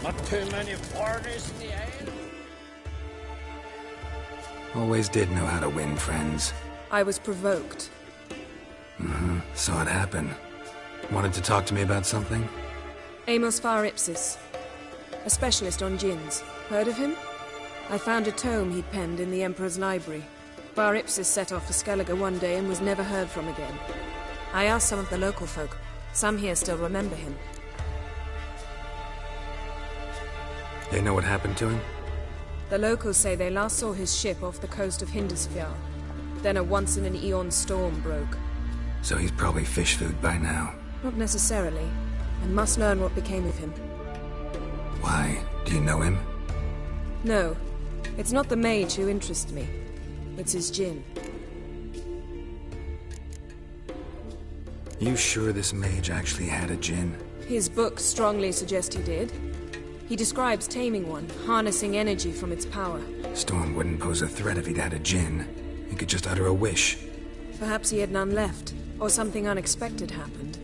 Not too many foreigners in the island. Always did know how to win friends. I was provoked. Saw it happen. Wanted to talk to me about something? Amos Far Ipsis. A specialist on djinns. Heard of him? I found a tome he'd penned in the Emperor's library. Far Ipsis set off for Skellige one day and was never heard from again. I asked some of the local folk. Some here still remember him. They know what happened to him? The locals say they last saw his ship off the coast of Hindisfjall. Then a once-in-an-eon storm broke. So he's probably fish food by now. Not necessarily. I must learn what became of him. Why? Do you know him? No. It's not the mage who interests me. It's his djinn. You sure this mage actually had a djinn? His books strongly suggest he did. He describes taming one, harnessing energy from its power. Storm wouldn't pose a threat if he'd had a djinn. He could just utter a wish. Perhaps he had none left, or something unexpected happened.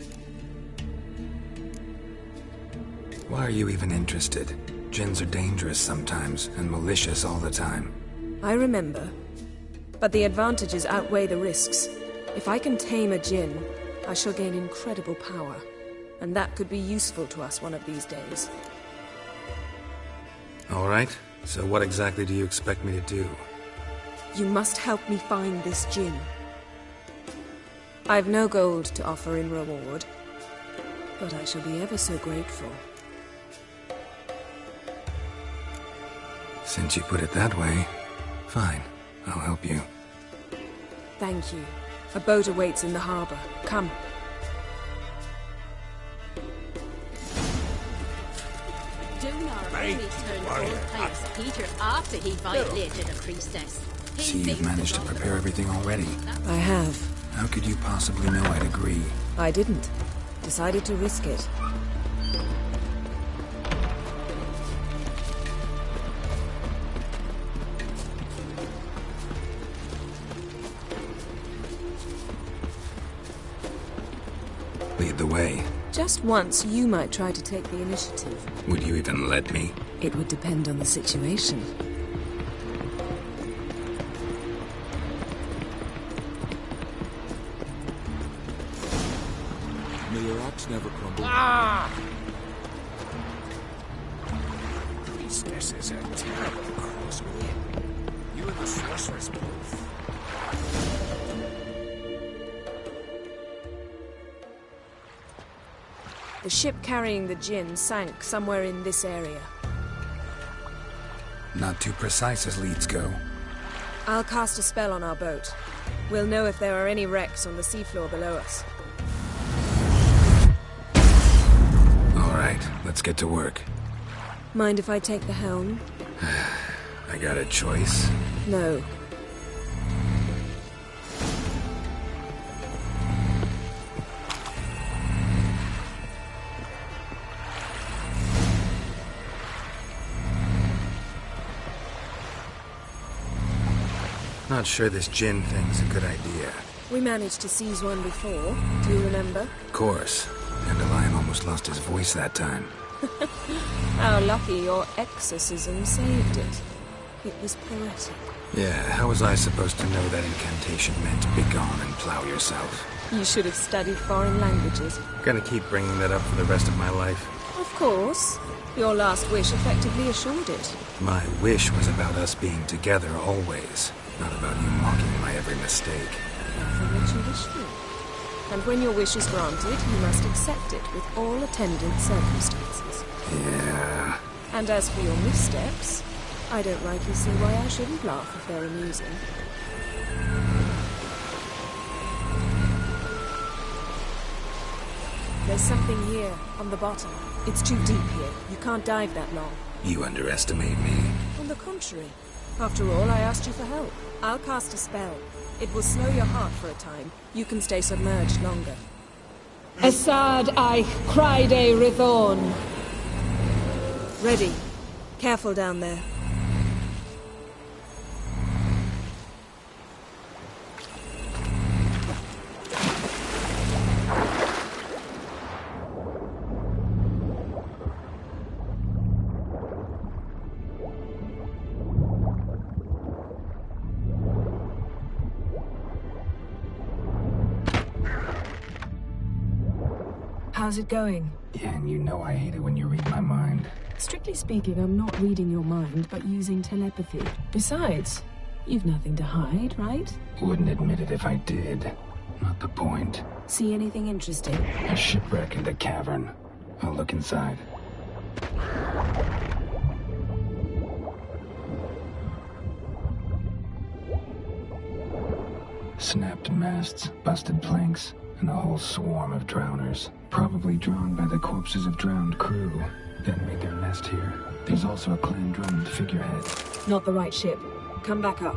Why are you even interested? Djinns are dangerous sometimes, and malicious all the time. I remember. But the advantages outweigh the risks. If I can tame a djinn, I shall gain incredible power. And that could be useful to us one of these days. All right. So what exactly do you expect me to do? You must help me find this djinn. I've no gold to offer in reward, but I shall be ever so grateful. Since you put it that way, fine. I'll help you. Thank you. A boat awaits in the harbor. Come. Dunar only turned old Pius Peter after he violated a priestess. See, you've managed to prepare everything already. I have. How could you possibly know I'd agree? I didn't. Decided to risk it. Lead the way. Just once, you might try to take the initiative. Would you even let me? It would depend on the situation. May your ox never crumble. This is a terrible crossway. You and the sorceress both. The ship carrying the djinn sank somewhere in this area. Not too precise as leads go. I'll cast a spell on our boat. We'll know if there are any wrecks on the seafloor below us. All right, let's get to work. Mind if I take the helm? I got a choice. No. Not sure this djinn thing's a good idea. We managed to seize one before. Do you remember? Of course. Dandelion almost lost his voice that time. How lucky your exorcism saved it. It was poetic. Yeah, how was I supposed to know that incantation meant begone and plow yourself? You should have studied foreign languages. Gonna keep bringing that up for the rest of my life. Of course. Your last wish effectively assured it. My wish was about us being together always, not about you mocking my every mistake. Nothing that you wish for. And when your wish is granted, you must accept it with all attendant circumstances. Yeah. And as for your missteps, I don't rightly see why I shouldn't laugh if they're amusing. There's something here, on the bottom. It's too deep here. You can't dive that long. You underestimate me. On the contrary. After all, I asked you for help. I'll cast a spell. It will slow your heart for a time. You can stay submerged longer. Assad I Criede Rithorn. Ready. Careful down there. How's it going? Yeah, and you know I hate it when you read my mind. Strictly speaking, I'm not reading your mind, but using telepathy. Besides, you've nothing to hide, right? Wouldn't admit it if I did. Not the point. See anything interesting? A shipwreck and a cavern. I'll look inside. Snapped masts, busted planks, and a whole swarm of drowners. Probably drawn by the corpses of drowned crew. Then made their nest here. There's also a clan Drummond figurehead. Not the right ship. Come back up.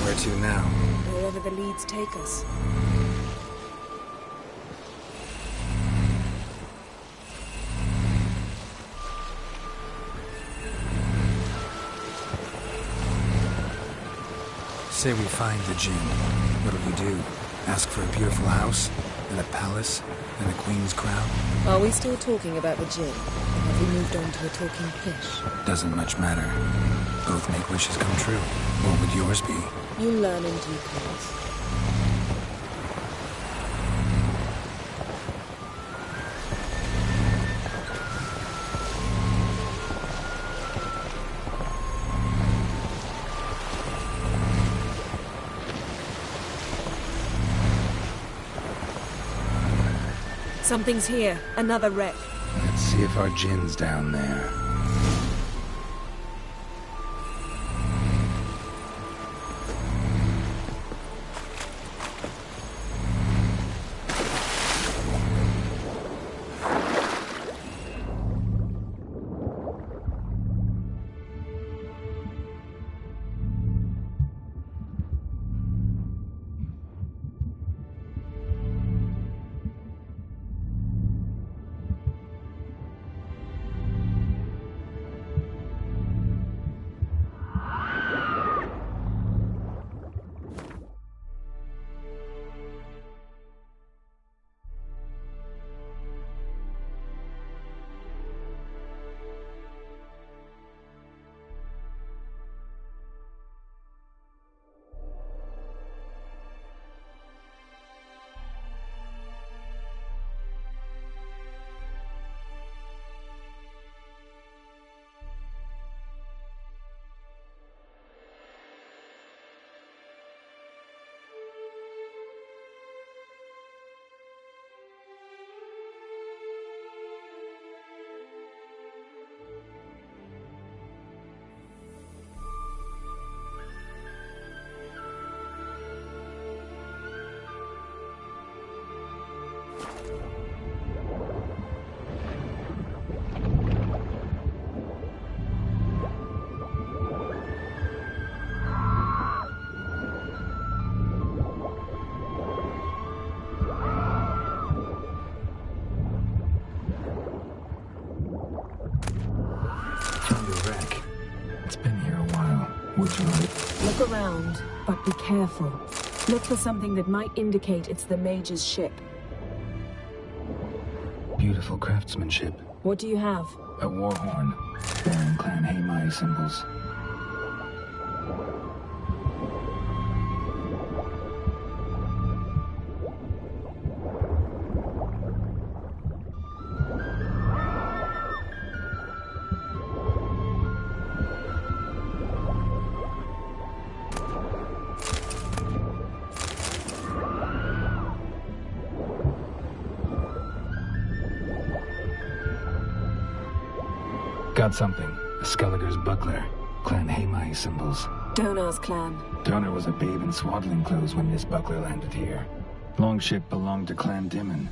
Where to now? Wherever the leads take us. Say we find the Jinn. What'll you do? Ask for a beautiful house? And a palace? And a queen's crown? Are we still talking about the Jinn? Or have we moved on to a talking fish? Doesn't much matter. Both make wishes come true. What would yours be? You'll learn in due course. Something's here. Another wreck. Let's see if our Jinn's down there. Would you like? Look around, but be careful. Look for something that might indicate it's the Mage's ship. Beautiful craftsmanship. What do you have? A war horn, bearing Clan Haimai symbols. Got something. A Skelliger's buckler. Clan Haimai symbols. Donar's clan. Donar was a babe in swaddling clothes when this buckler landed here. Longship belonged to Clan Dimon.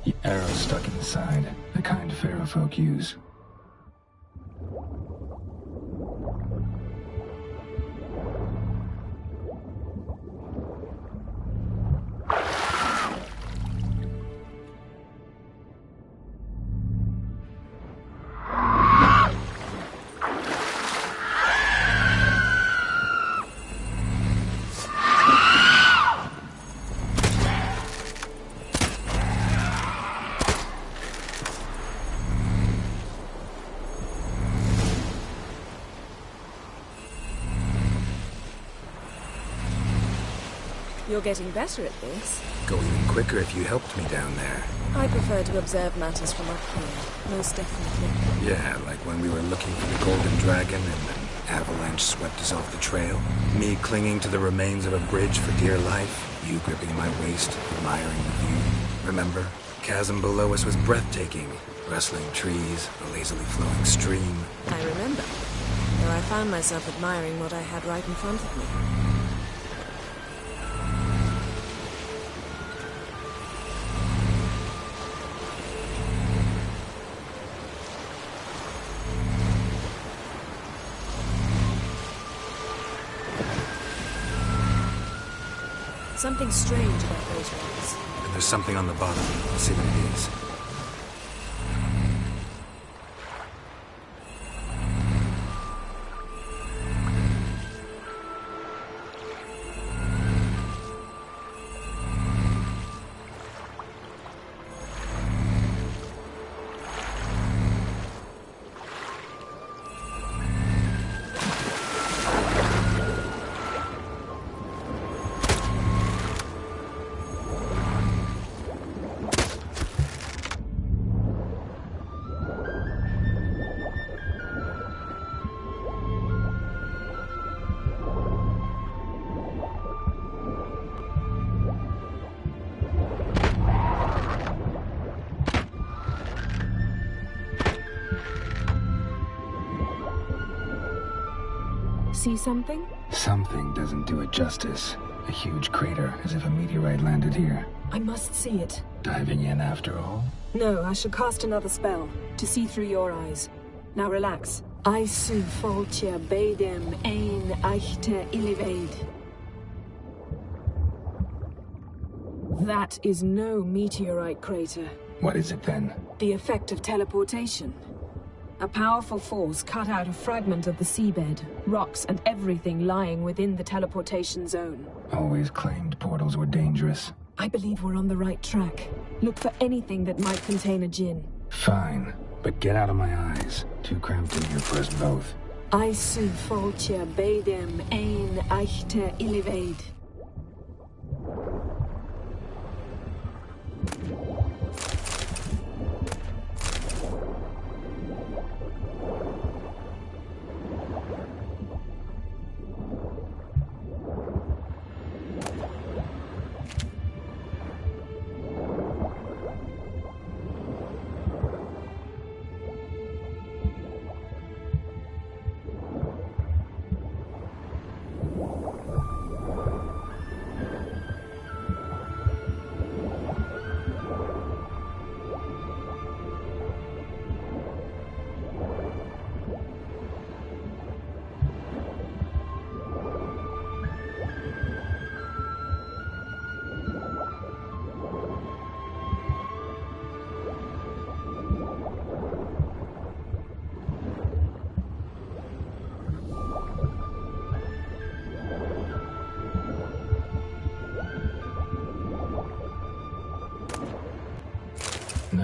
The arrow stuck inside, the kind Pharaoh folk use. You're getting better at this. Go even quicker if you helped me down there. I prefer to observe matters from up here, most definitely. Yeah, like when we were looking for the Golden Dragon and an avalanche swept us off the trail. Me clinging to the remains of a bridge for dear life. You gripping my waist, admiring the view. Remember? Chasm below us was breathtaking. Rustling trees, a lazily flowing stream. I remember. Though I found myself admiring what I had right in front of me. Something strange about those rocks. And there's something on the bottom. Let's see what it is. See something? Something doesn't do it justice. A huge crater, as if a meteorite landed here. I must see it. Diving in after all? No, I shall cast another spell, to see through your eyes. Now relax. Aisu foltia beidem ein eichte ilivaid. That is no meteorite crater. What is it then? The effect of teleportation. A powerful force cut out a fragment of the seabed, rocks and everything lying within the teleportation zone. Always claimed portals were dangerous. I believe we're on the right track. Look for anything that might contain a djinn. Fine, but get out of my eyes. Too cramped in here for us both. Aisu foltia beidem ein eichte ilivaid.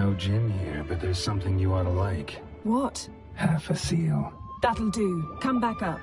No gin here, but there's something you ought to like. What? Half a seal. That'll do. Come back up.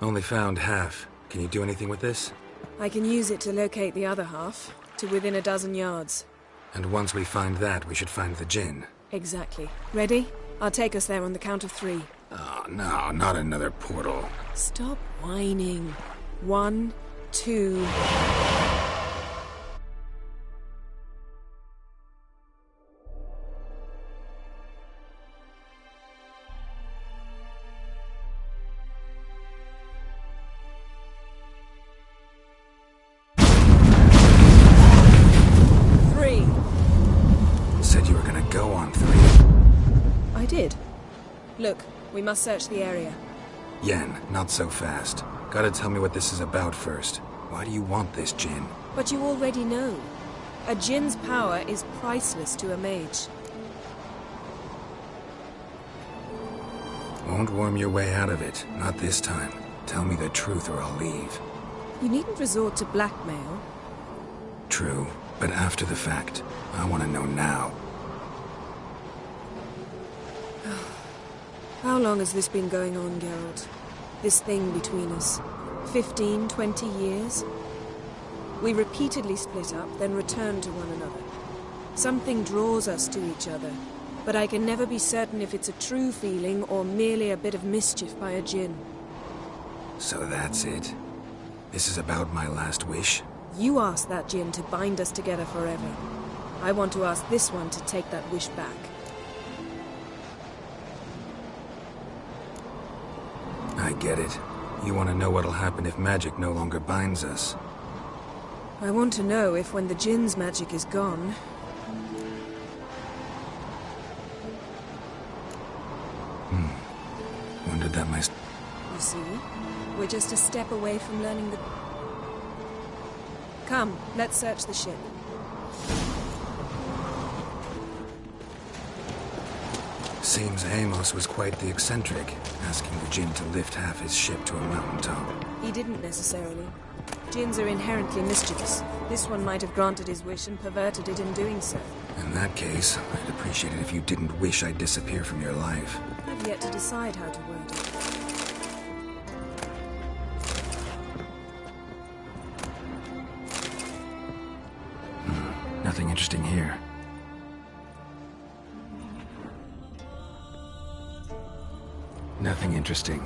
Only found half. Can you do anything with this? I can use it to locate the other half, to within a dozen yards. And once we find that, we should find the gin. Exactly. Ready? I'll take us there on the count of 3. Oh, no, not another portal. Stop whining. 1, 2... Said you were gonna go on 3. I did. Look, we must search the area. Yen, not so fast. Gotta tell me what this is about first. Why do you want this gin? But you already know. A djinn's power is priceless to a mage. Won't worm your way out of it. Not this time. Tell me the truth or I'll leave. You needn't resort to blackmail. True, but after the fact. I want to know now. How long has this been going on, Geralt? This thing between us? 15, 20 years? We repeatedly split up, then returned to one another. Something draws us to each other, but I can never be certain if it's a true feeling or merely a bit of mischief by a djinn. So that's it? This is about my last wish? You asked that djinn to bind us together forever. I want to ask this one to take that wish back. I get it. You want to know what'll happen if magic no longer binds us. I want to know if when the djinn's magic is gone... Wondered that my... You see? We're just a step away from learning the... Come, let's search the ship. Seems Amos was quite the eccentric, asking the djinn to lift half his ship to a mountaintop. He didn't necessarily. Djinns are inherently mischievous. This one might have granted his wish and perverted it in doing so. In that case, I'd appreciate it if you didn't wish I'd disappear from your life. I've yet to decide how to word it. Nothing interesting here. Nothing interesting.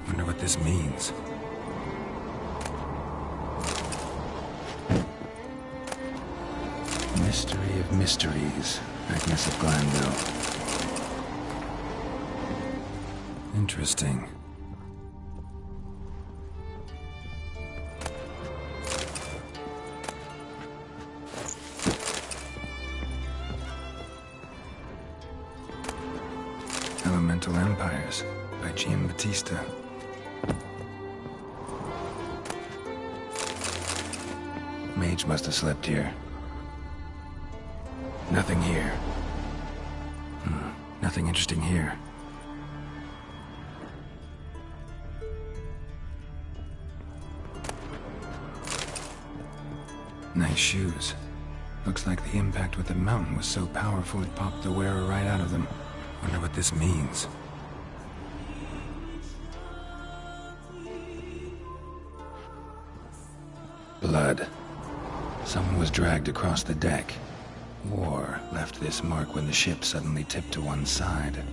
Wonder what this means. Mystery of mysteries, Agnes of Glanville. Interesting. Elemental Empires by Giambattista. Mage must have slept here. Nothing here. Nothing interesting here. Nice shoes. Looks like the impact with the mountain was so powerful it popped the wearer right out of them. Wonder what this means. Blood. Someone was dragged across the deck. Or left this mark when the ship suddenly tipped to one side.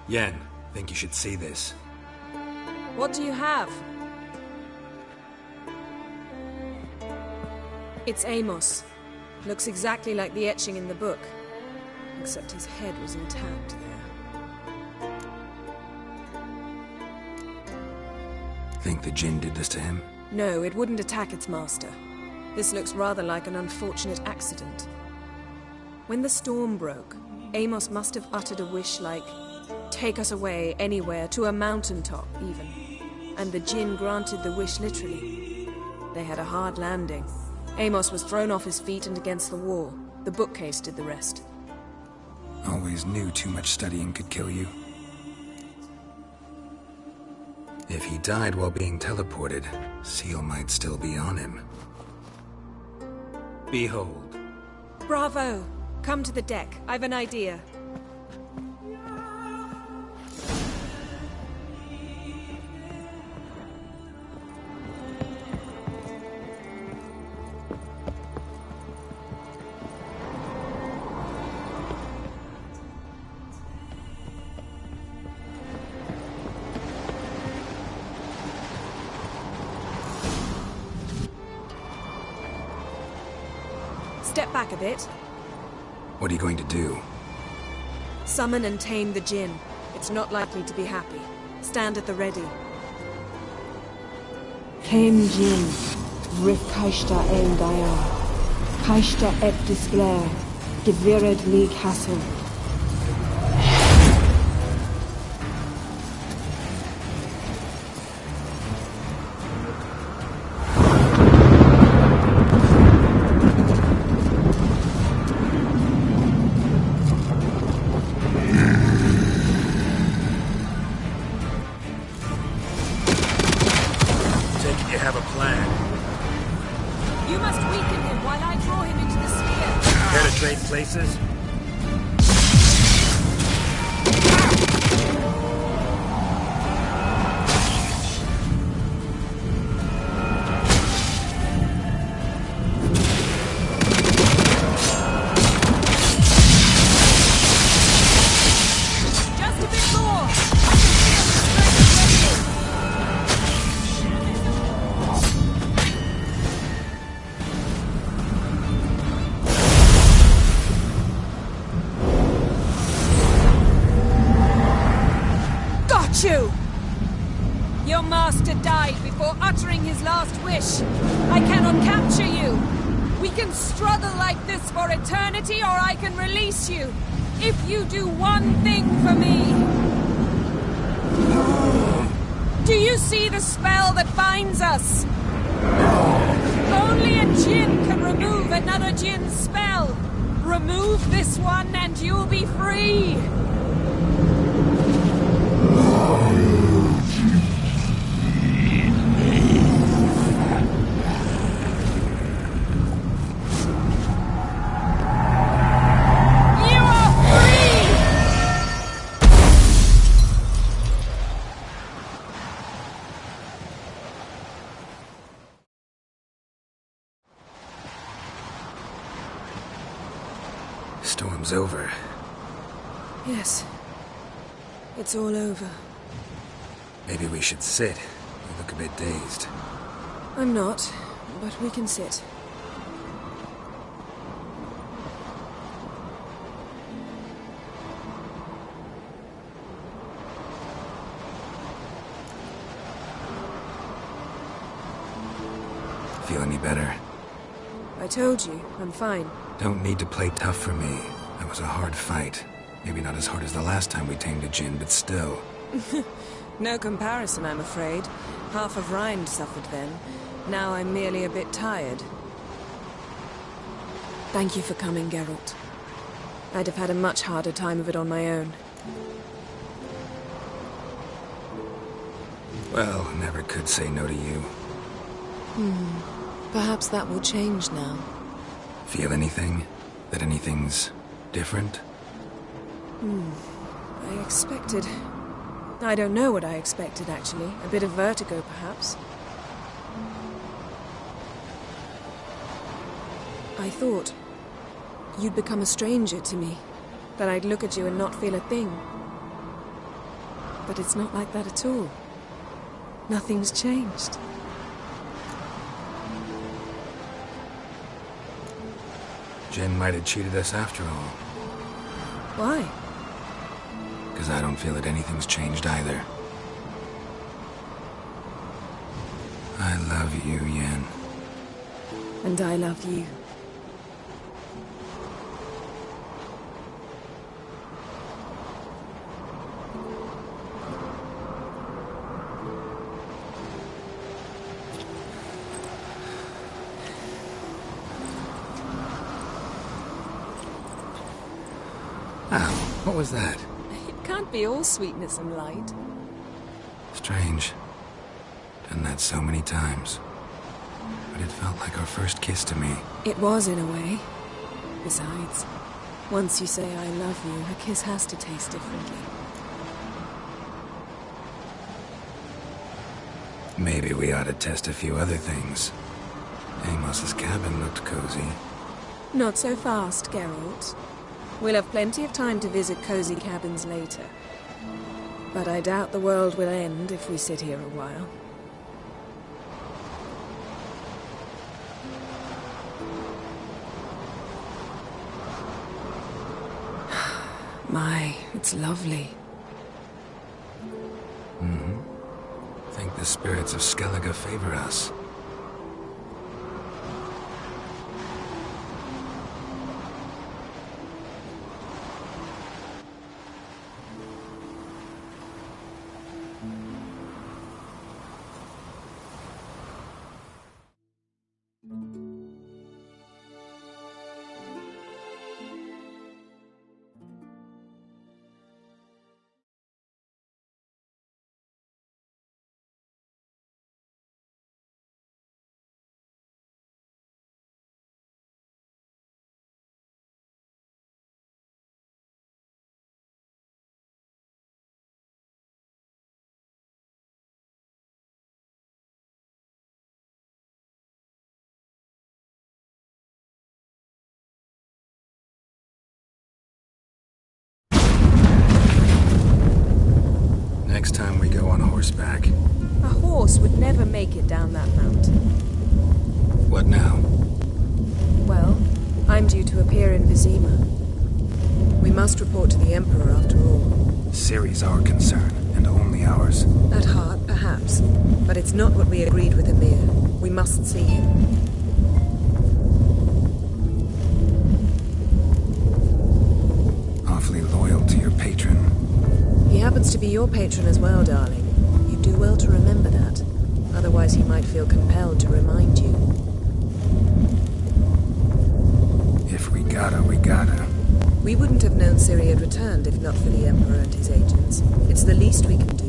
Yen, think you should see this. What do you have? It's Amos. Looks exactly like the etching in the book. Except his head was intact there. Think the Jinn did this to him? No, it wouldn't attack its master. This looks rather like an unfortunate accident. When the storm broke, Amos must have uttered a wish like, "Take us away, anywhere, to a mountaintop, even." And the Jinn granted the wish literally. They had a hard landing. Amos was thrown off his feet and against the wall. The bookcase did the rest. Always knew too much studying could kill you. If he died while being teleported, Seal might still be on him. Behold. Bravo! Come to the deck. I've an idea. Step back a bit. What are you going to do? Summon and tame the Jinn. It's not likely to be happy. Stand at the ready. Tame Jinn, Rif Kaishta El Daya, Kaishta Et Displair, Gevired League Hassel. You have a plan. You must weaken him while I draw him into the sphere. Care to trade places? Just a bit more. I can feel the strength ready. You! Your master died before uttering his last wish. I cannot capture you. We can struggle like this for eternity, or I can release you. If you do one thing for me. Do you see the spell that binds us? Only a Jinn can remove another Jinn's spell. Remove this one and you'll be free. job's over. Yes. It's all over. Maybe we should sit. You look a bit dazed. I'm not, but we can sit. Feel any better? I told you, I'm fine. Don't need to play tough for me. That was a hard fight. Maybe not as hard as the last time we tamed a djinn, but still. No comparison, I'm afraid. Half of Rind suffered then. Now I'm merely a bit tired. Thank you for coming, Geralt. I'd have had a much harder time of it on my own. Well, never could say no to you. Perhaps that will change now. Feel anything? That anything's different? I expected... I don't know what I expected, actually. A bit of vertigo, perhaps. I thought you'd become a stranger to me. That I'd look at you and not feel a thing. But it's not like that at all. Nothing's changed. Jinn might have cheated us after all. Why? Because I don't feel that anything's changed either. I love you, Yen. And I love you. Ow, what was that? It can't be all sweetness and light. Strange. Done that so many times. But it felt like our first kiss to me. It was, in a way. Besides, once you say I love you, a kiss has to taste differently. Maybe we ought to test a few other things. Amos's cabin looked cozy. Not so fast, Geralt. We'll have plenty of time to visit cozy cabins later. But I doubt the world will end if we sit here a while. My, it's lovely. Think the spirits of Skellige favor us. Next time we go on horseback. A horse would never make it down that mountain. What now? Well, I'm due to appear in Vizima. We must report to the Emperor after all. Ciri's our concern, and only ours. At heart, perhaps. But it's not what we agreed with Emir. We must see him. Awfully loyal to your patron. He happens to be your patron as well, darling. You do well to remember that. Otherwise he might feel compelled to remind you. If we gotta, we gotta. We wouldn't have known Ciri had returned if not for the Emperor and his agents. It's the least we can do.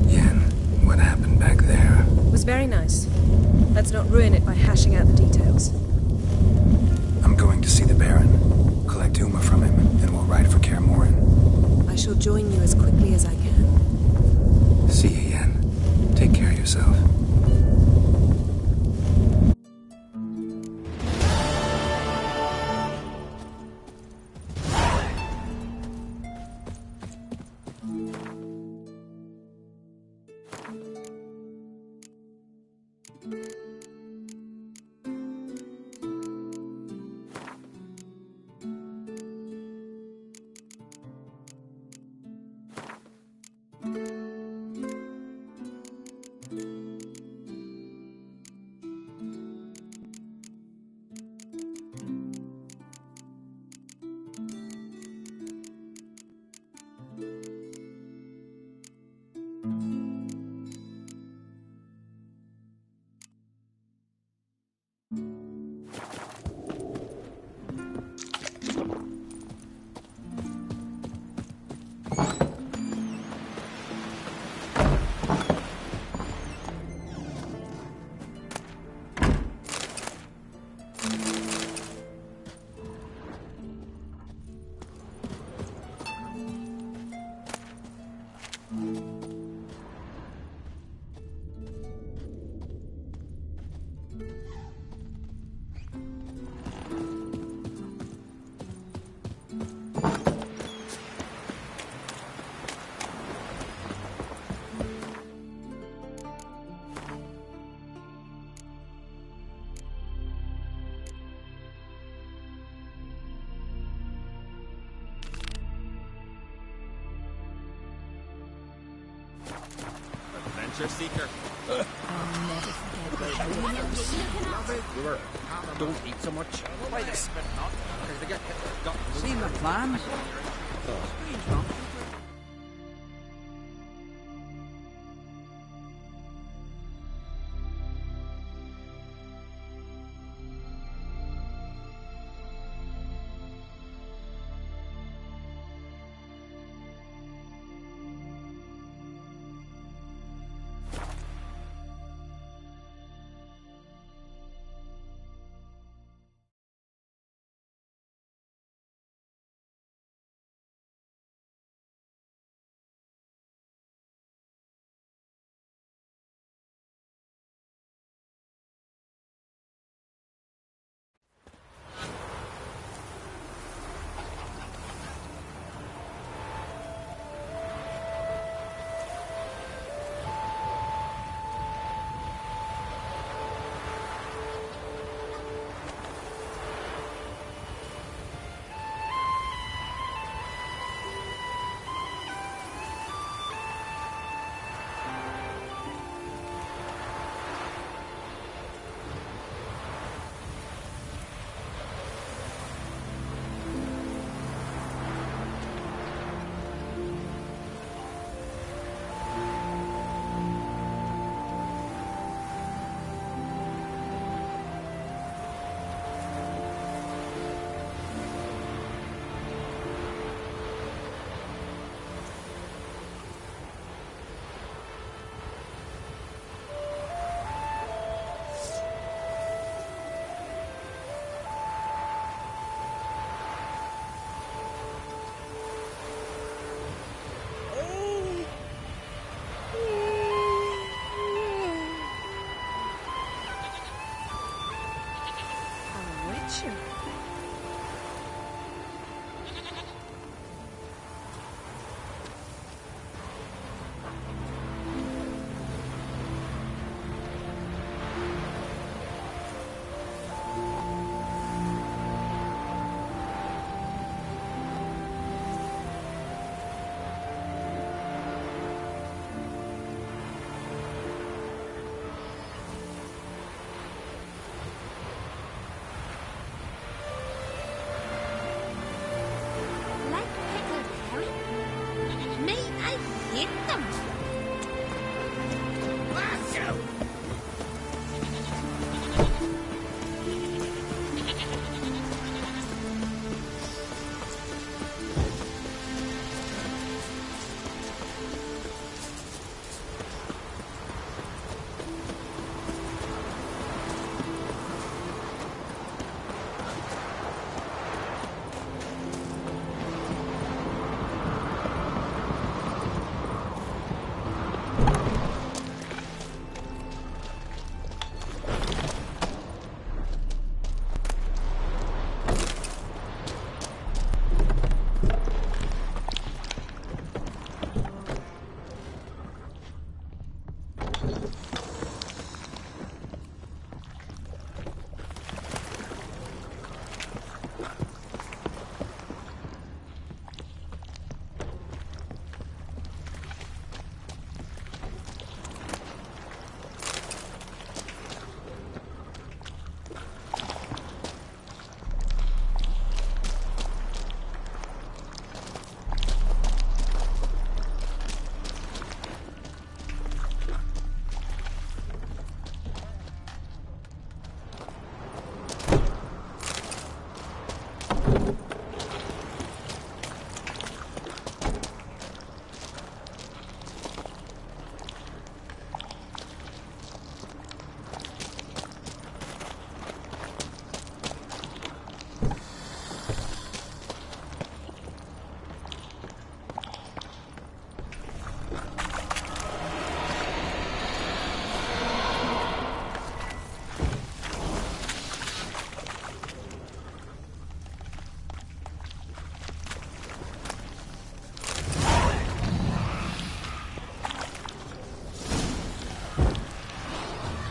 Yen, what happened back there? It was very nice. Let's not ruin it by hashing out the details. I'm going to see the Baron, collect Uma from him, and we'll ride for Kaer Morhen. I shall join you as quickly as I can. See you, Yen. Take care of yourself. Adventure seeker. Don't eat so much. Seen the plans?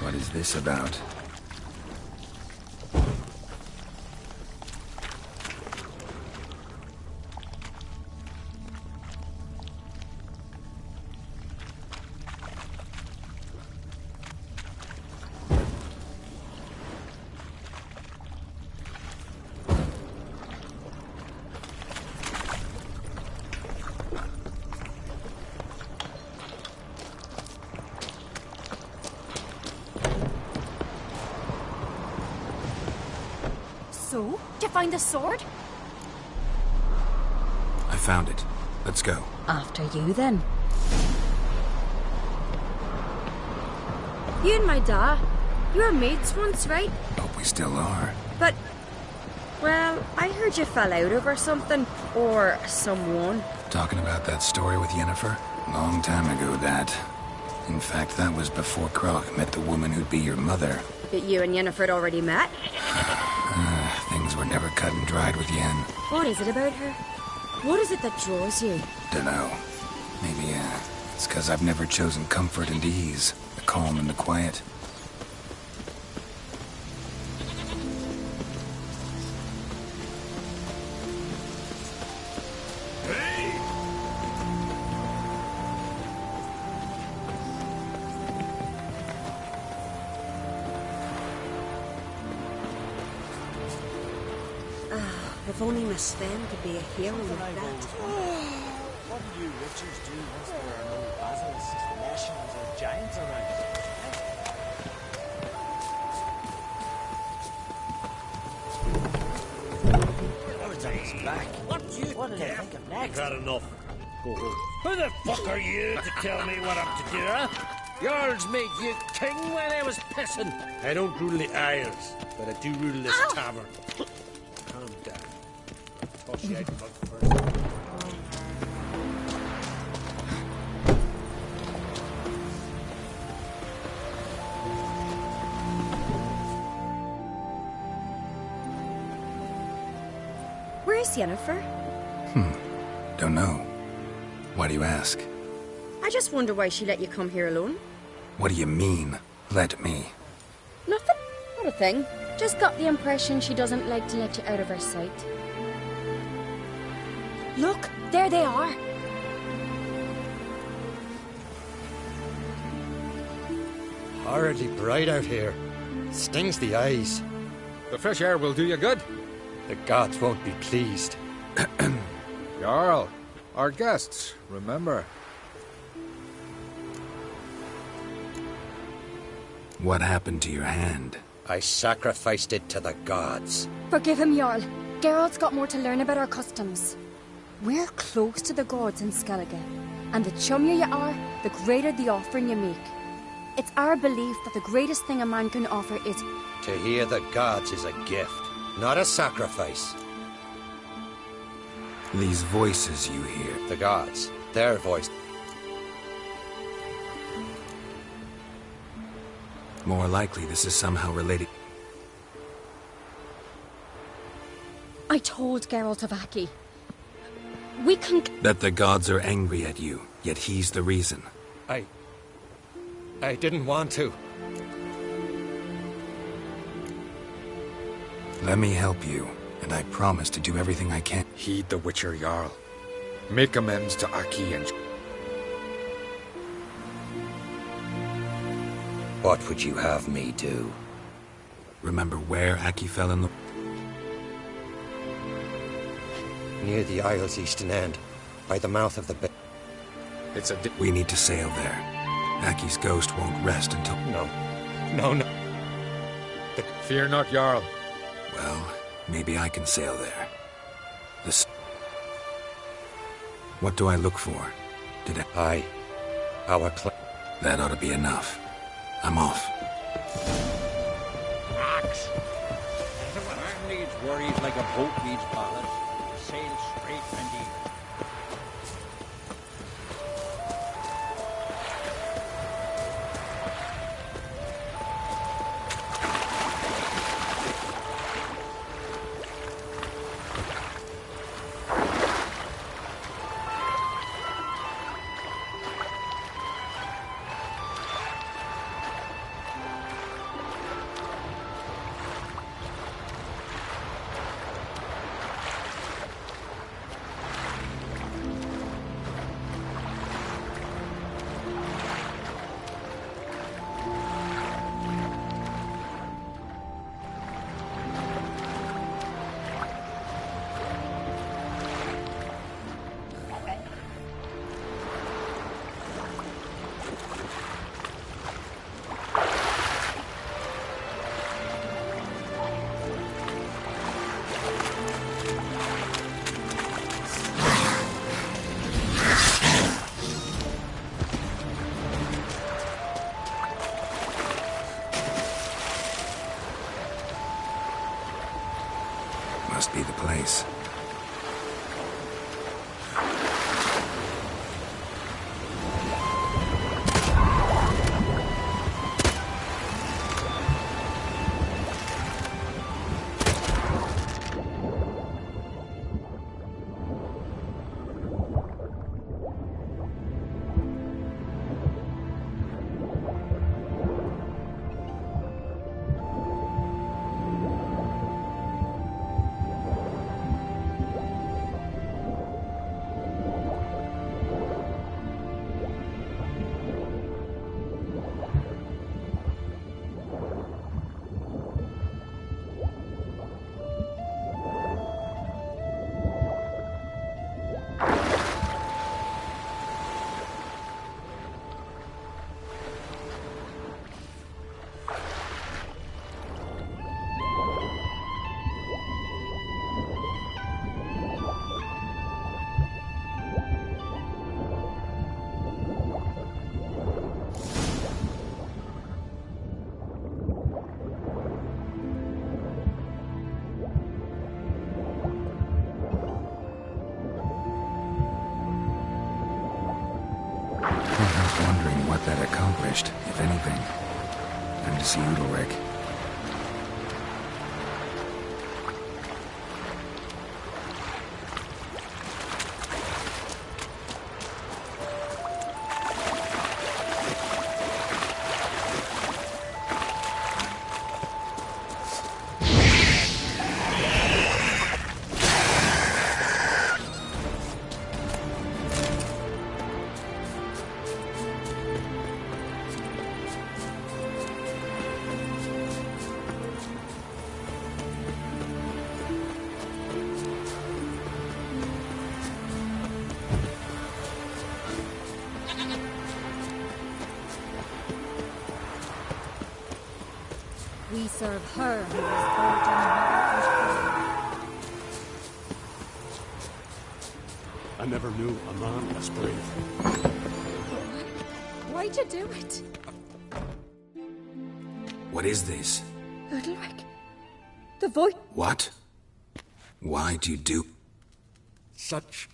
What is this about? So, did you find the sword? I found it. Let's go. After you, then. You and my dad, you were mates once, right? Hope we still are. But, well, I heard you fell out over something. Or someone. Talking about that story with Yennefer? Long time ago, that. In fact, that was before Croc met the woman who'd be your mother. That you and Yennefer had already met? Things were never cut and dried with Yen. What is it about her? What is it that draws you? Dunno. Maybe, it's because I've never chosen comfort and ease. The calm and the quiet. If only Miss Sven could be a hero like that. What do you witches do once there are no basilisks, Leshens, or giants around? Everything's back. What do you think of next? I've had enough. Who the fuck are you to tell me what I'm to do, huh? Jarls made you king when I was pissing. I don't rule the Isles, but I do rule this tavern. Calm down. Toss you out mud first. Where is Yennefer? Don't know. Why do you ask? I just wonder why she let you come here alone. What do you mean, let me? Nothing. Not a thing. Just got the impression she doesn't like to let you out of her sight. Look, there they are. Horridly bright out here. Stings the eyes. The fresh air will do you good. The gods won't be pleased. Jarl, our guests, remember. What happened to your hand? I sacrificed it to the gods. Forgive him, Jarl. Geralt's got more to learn about our customs. We're close to the gods in Skellige, and the chummier you are, the greater the offering you make. It's our belief that the greatest thing a man can offer is... To hear the gods is a gift, not a sacrifice. These voices you hear. The gods, their voice. More likely this is somehow related. I told Geralt of Aki. We can... That the gods are angry at you, yet he's the reason. I didn't want to. Let me help you, and I promise to do everything I can. Heed the Witcher Jarl. Make amends to Aki and... What would you have me do? Remember where Aki fell in the... Near the Isle's eastern end, by the mouth of the bay. It's a... We need to sail there. Aki's ghost won't rest until... No. Fear not, Jarl. Well, maybe I can sail there. What do I look for? Our That ought to be enough. I'm off. Axe! Man needs worries like a boat needs ballast. Sail straight and even. be the place. Wondering what that accomplished, if anything. Time to see Udalryk. We serve her who was born in I never knew a man as brave. Why'd you do it? What is this? Udalryk. The voice. What? Why do you do... Such...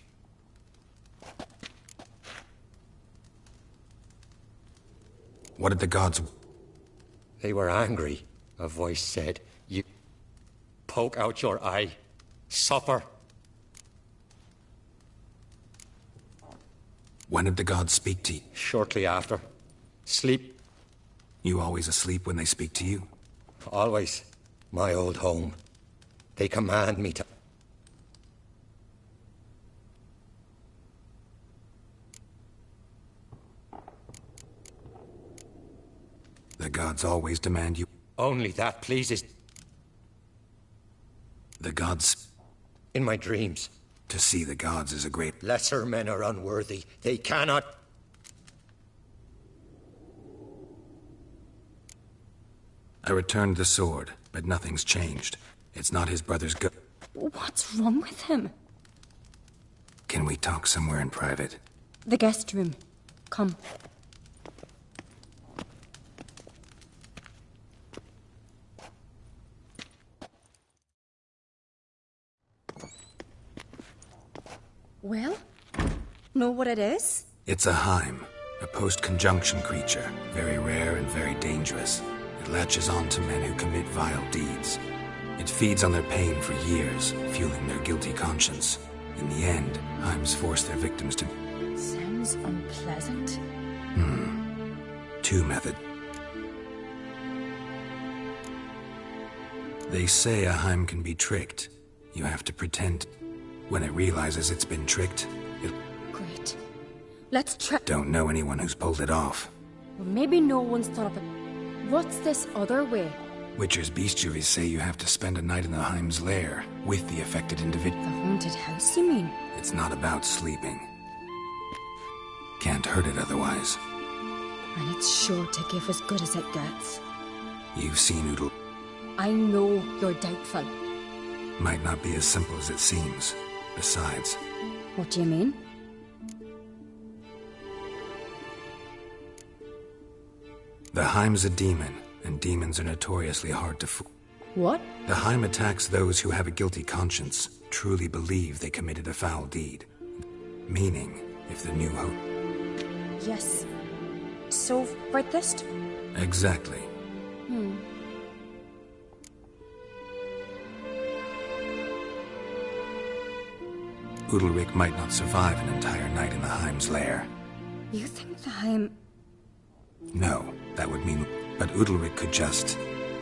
What did the gods... They were angry, a voice said. You poke out your eye. Suffer. When did the gods speak to you? Shortly after. Sleep. You always asleep when they speak to you? Always. My old home. They command me to... The gods always demand you... Only that pleases... The gods... In my dreams. To see the gods is a great... Lesser men are unworthy. They cannot... I returned the sword, but nothing's changed. It's not his brother's go... What's wrong with him? Can we talk somewhere in private? The guest room. Come. Well? Know what it is? It's a Heim, a post-conjunction creature. Very rare and very dangerous. It latches on to men who commit vile deeds. It feeds on their pain for years, fueling their guilty conscience. In the end, Heims force their victims to... Sounds unpleasant. Two method. They say a Heim can be tricked. You have to pretend. When it realizes it's been tricked, it... Great. Let's try... Don't know anyone who's pulled it off. Well, maybe no one's thought of it. What's this other way? Witcher's bestiaries say you have to spend a night in the Heim's lair with the affected individual. The haunted house, you mean? It's not about sleeping. Can't hurt it otherwise. And it's sure to give as good as it gets. You've seen Udal. I know you're doubtful. Might not be as simple as it seems. Besides... What do you mean? The Heim's a demon, and demons are notoriously hard to fool. What? The Heim attacks those who have a guilty conscience, truly believe they committed a foul deed. Meaning, if the New Hope... Yes. So, Verthist? Exactly. Udalryk might not survive an entire night in the Heim's lair. You think the Heim... No, that would mean... But Udalryk could just...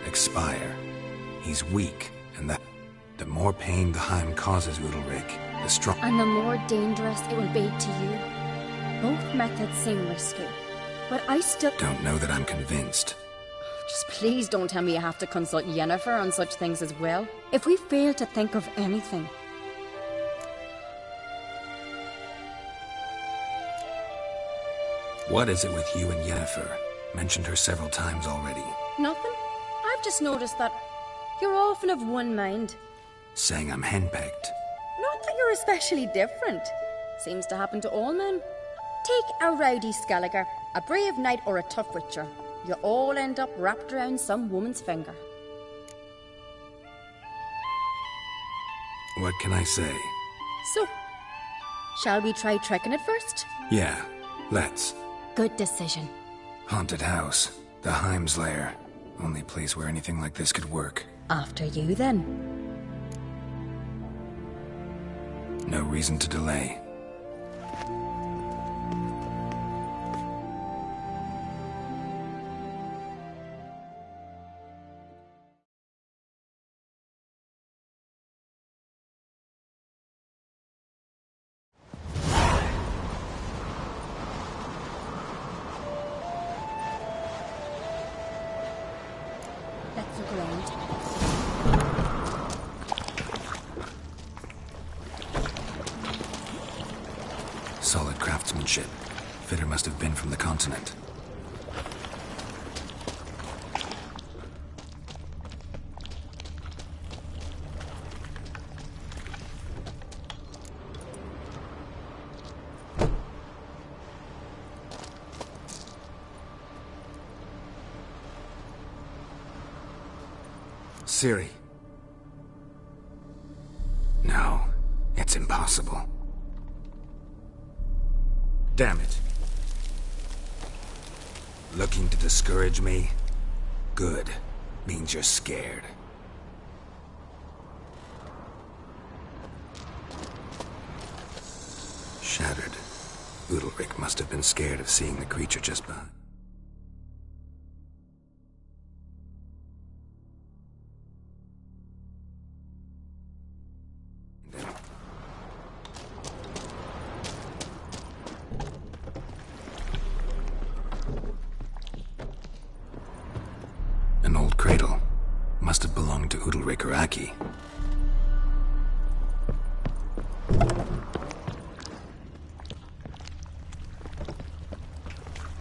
expire. He's weak, and the more pain the Heim causes Udalryk, the stronger... And the more dangerous it will be to you. Both methods seem risky, but I still... Don't know that I'm convinced. Just please don't tell me you have to consult Yennefer on such things as well. If we fail to think of anything... What is it with you and Yennefer? Mentioned her several times already. Nothing. I've just noticed that you're often of one mind. Saying I'm henpecked. Not that you're especially different. Seems to happen to all men. Take a rowdy Skelliger, a brave knight or a tough witcher. You all end up wrapped around some woman's finger. What can I say? So, shall we try trekking it first? Yeah, let's. Good decision. Haunted house. The Heim's lair. Only place where anything like this could work. After you, then. No reason to delay. Let's look around. Solid craftsmanship. Fitter must have been from the continent. Ciri. No, it's impossible. Damn it. Looking to discourage me? Good. Means you're scared. Shattered. Udalryk must have been scared of seeing the creature just behind. An old cradle. Must have belonged to Udalryk or Aki.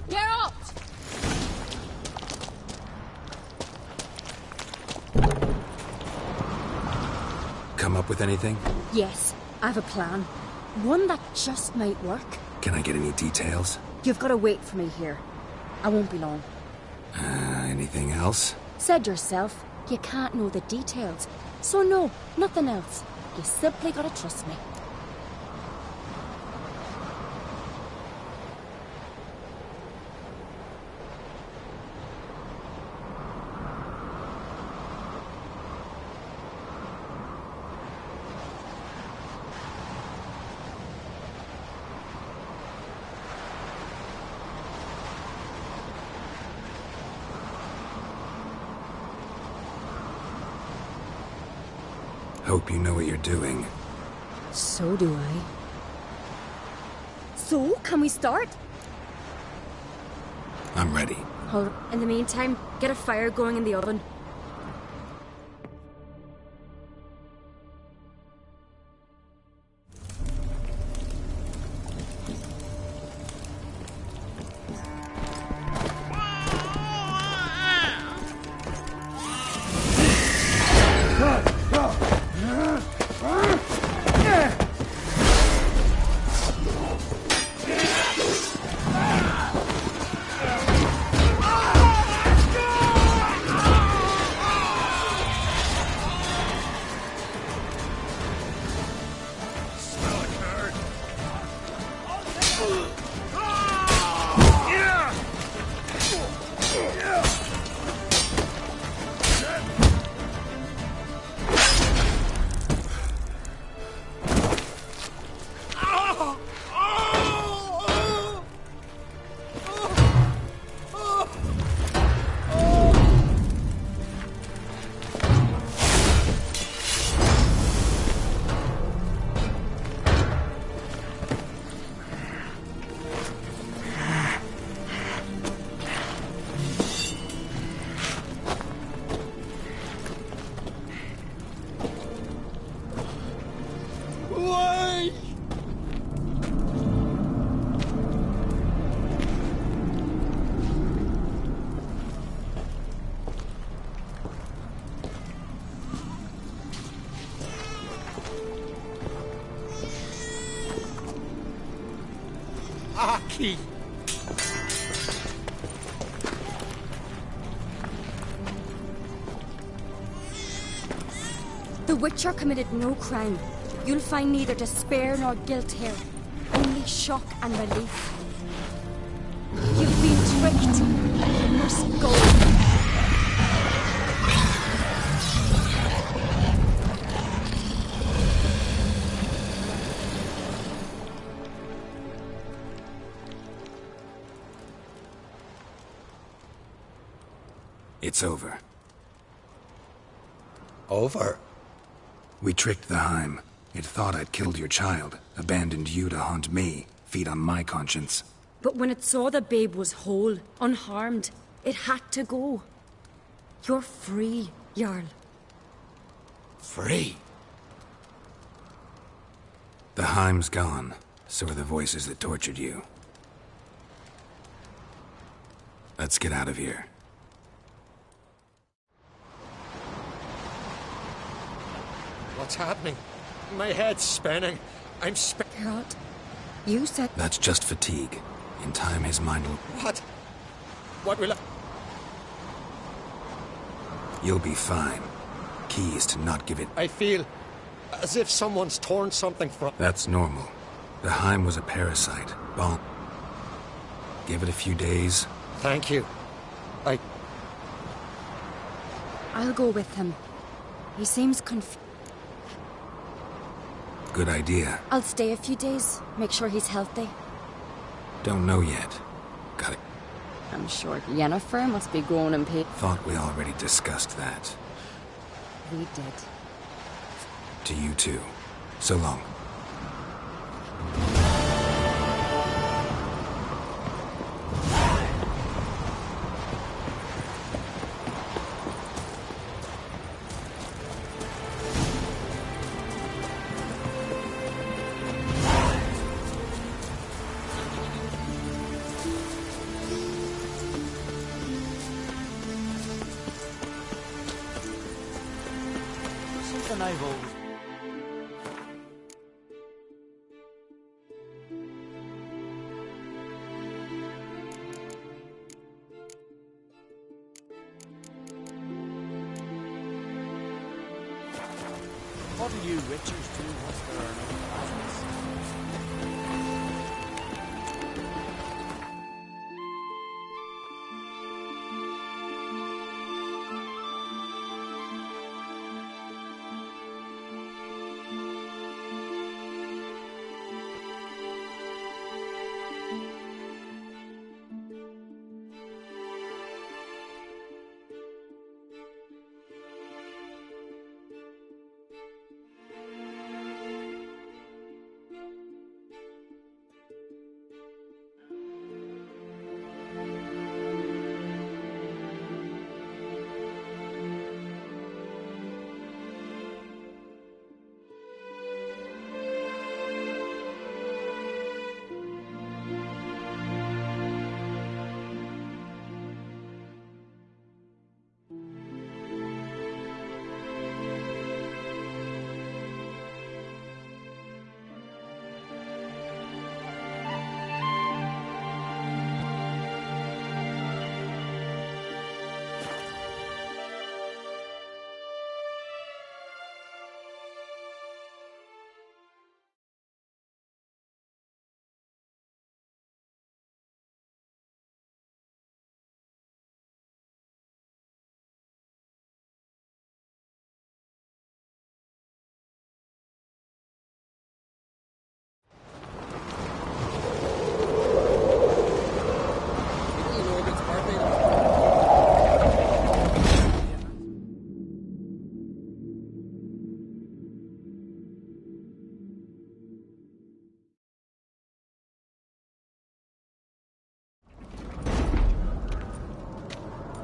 Geralt! Come up with anything? Yes, I have a plan. One that just might work. Can I get any details? You've got to wait for me here. I won't be long. Anything else? Said yourself, you can't know the details. So no, nothing else. You simply gotta trust me. Hope you know what you're doing. So do I. So, can we start? I'm ready. In the meantime, get a fire going in the oven. key. The Witcher committed no crime. You'll find neither despair nor guilt here. Only shock and relief. You've been tricked. You must go. It's over. Over? We tricked the Heim. It thought I'd killed your child, abandoned you to haunt me, feed on my conscience. But when it saw the babe was whole, unharmed, it had to go. You're free, Jarl. Free? The Heim's gone, so are the voices that tortured you. Let's get out of here. What's happening? My head's spinning. I'm Geralt, you said... That's just fatigue. In time, his mind will... What? What will I... You'll be fine. Key is to not give it... I feel as if someone's torn something from... That's normal. The Heim was a parasite. Bomb. Give it a few days. Thank you. I'll go with him. He seems confused. Good idea. I'll stay a few days, make sure he's healthy. Don't know yet. Got it. I'm sure Yennefer must be grown in pain. Thought we already discussed that. We did. To you too. So long. What do you Richards do once there are no battles?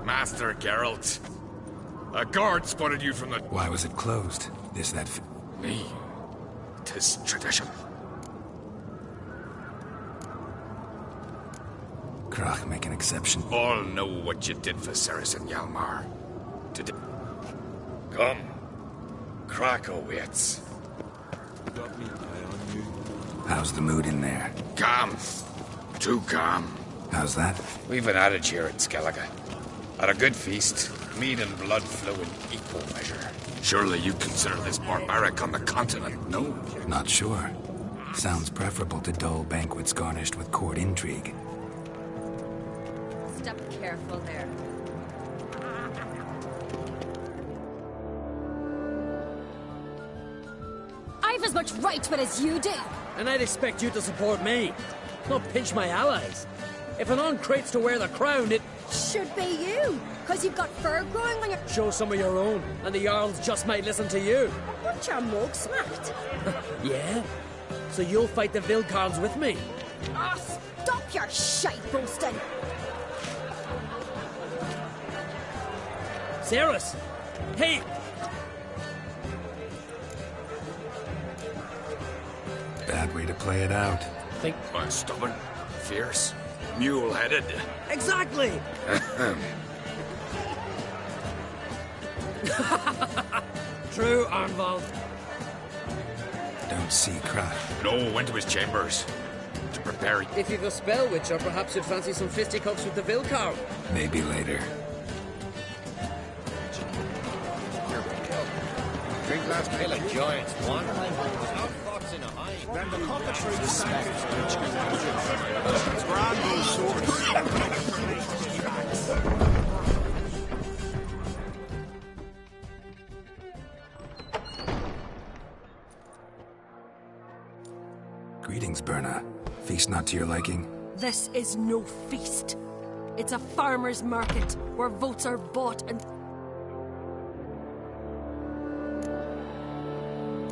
Master Geralt. A guard spotted you from the... Why was it closed? Is that... Me? 'Tis tradition. Krach, make an exception. All know what you did for Saracen Hjalmar. Come. Krakow waits. How's the mood in there? Come. Too calm. How's that? We've an adage here at Skellige. At a good feast, meat and blood flow in equal measure. Surely you consider this barbaric on the continent? No, not sure. Sounds preferable to dull banquets garnished with court intrigue. Step careful there. I've as much right to it as you do. And I'd expect you to support me, not pinch my allies. If an uncrate's to wear the crown, it should be you, because you've got fur growing on your... Show some of your own, and the Jarls just might listen to you. Aren't your mug smacked? Yeah? So you'll fight the Vilcarls with me? Ah, stop your shite boasting! Cerys! Hey! Bad way to play it out. Think... Stubborn, fierce, mule-headed. Exactly! True, Arnvald. Don't see Craft. No, went to his chambers. To prepare... If you've a spell witcher, perhaps you'd fancy some fisticuffs with the Vilcar. Maybe later. Here we go. Drink last night like giants. One. Without fox in a hind. Then the cockatrice Greetings, Berna. Feast not to your liking? This is no feast. It's a farmer's market where votes are bought and...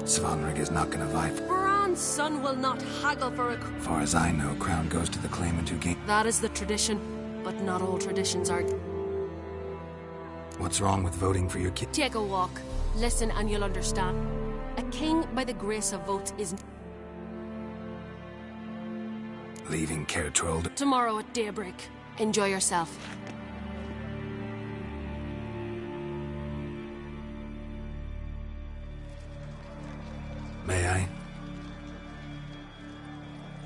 Svanrig is not gonna vie. Bran's son will not haggle for a... Far as I know, crown goes to the claimant who gains. That is the tradition, but not all traditions are... What's wrong with voting for your kid? Take a walk. Listen and you'll understand. A king by the grace of votes is... Leaving Caer Trold. Tomorrow at daybreak. Enjoy yourself. May I?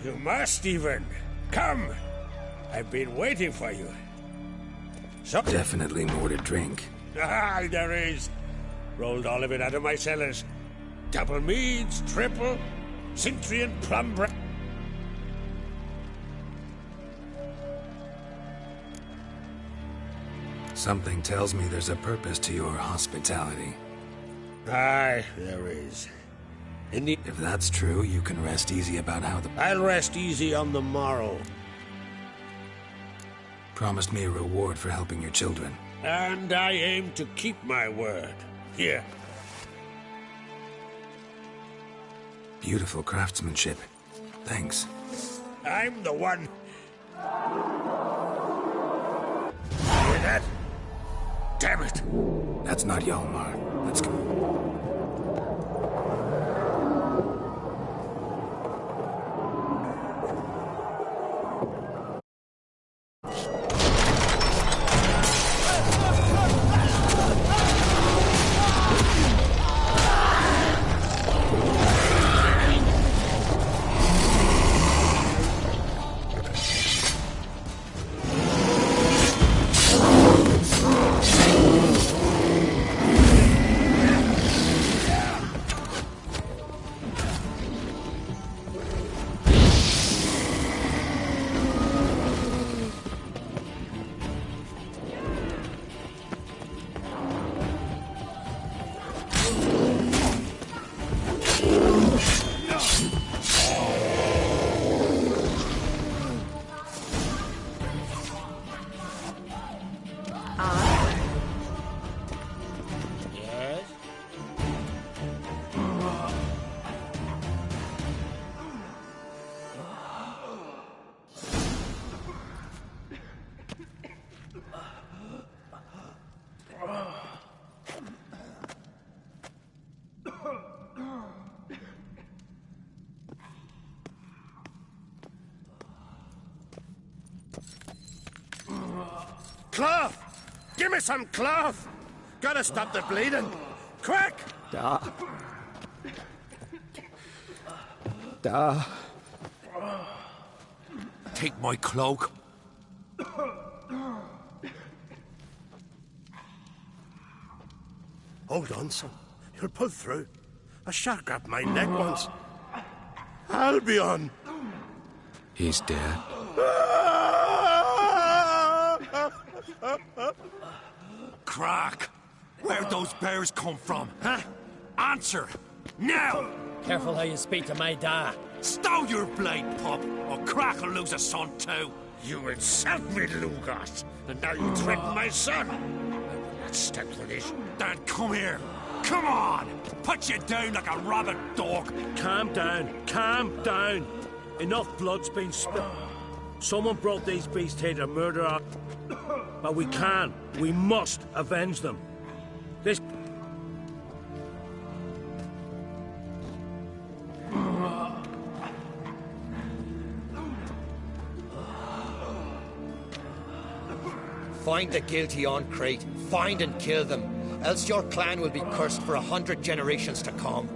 You must, even. Come. I've been waiting for you. So Definitely more to drink. Ah, there is. Rolled all of it out of my cellars. Double meads, triple, Cintrian plum bread. Something tells me there's a purpose to your hospitality. Aye, there is. If that's true, you can rest easy about how the... I'll rest easy on the morrow. Promised me a reward for helping your children. And I aim to keep my word. Here. Beautiful craftsmanship. Thanks. I'm the one. Hear that? Damn it! That's not Hjalmar. Let's go. Cloth! Give me some cloth! Gotta stop the bleeding! Quick! Da. take my cloak? Hold on, son. You'll pull through. A shark grabbed my neck once. Albion! He's dead. Crack! Where'd those bears come from, huh? Answer! Now! Careful how you speak to my dad. Stow your blade, pup, or Crack will lose a son too. You insult me, Lugas, and now you threaten my son. I will not stand for this. Then come here. Come on! Put you down like a rabid dog. Calm down. Calm down. Enough blood's been spilled. Someone brought these beasts here to murder our... But we must avenge them. This... Find the guilty on Crate. Find and kill them. Else your clan will be cursed for 100 generations to come.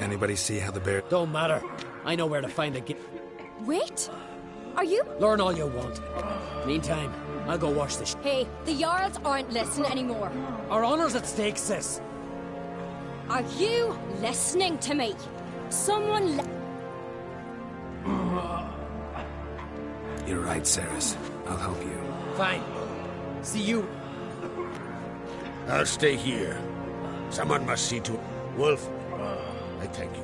Anybody see how the bear... Don't matter. I know where to find the Wait! Are you... Learn all you want. Meantime, I'll go wash the Hey, the Jarls aren't listening anymore. Our honor's at stake, sis. Are you listening to me? Someone You're right, Ceres. I'll help you. Fine. See you. I'll stay here. Someone must see to... Wolf, I thank you.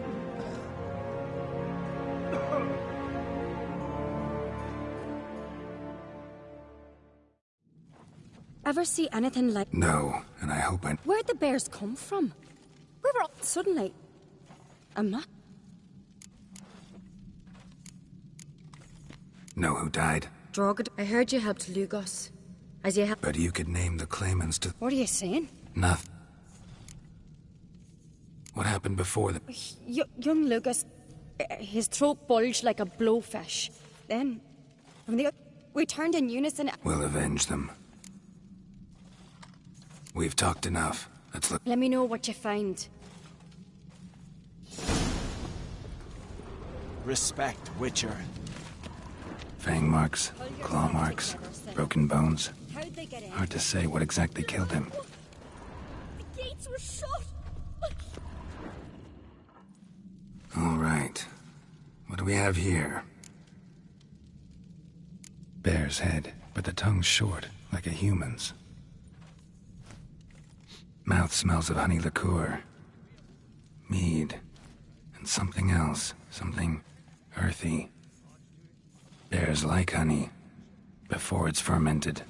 Ever see anything like... No, and I hope I... Where'd the bears come from? We were all suddenly... Know who died? Drogged. I heard you helped Lugos. As you helped... But you could name the claimants to... What are you saying? Nothing. What happened before the... Young Lugos... his throat bulged like a blowfish. Then... we turned in unison... We'll avenge them. We've talked enough. Let's look... Let me know what you find. Respect, Witcher. Fang marks, claw marks, broken bones. Hard to say what exactly killed him. The gates were shut! All right. What do we have here? Bear's head, but the tongue's short, like a human's. Mouth smells of honey liqueur. Mead. And something else. Something earthy. Bears like honey. Before it's fermented.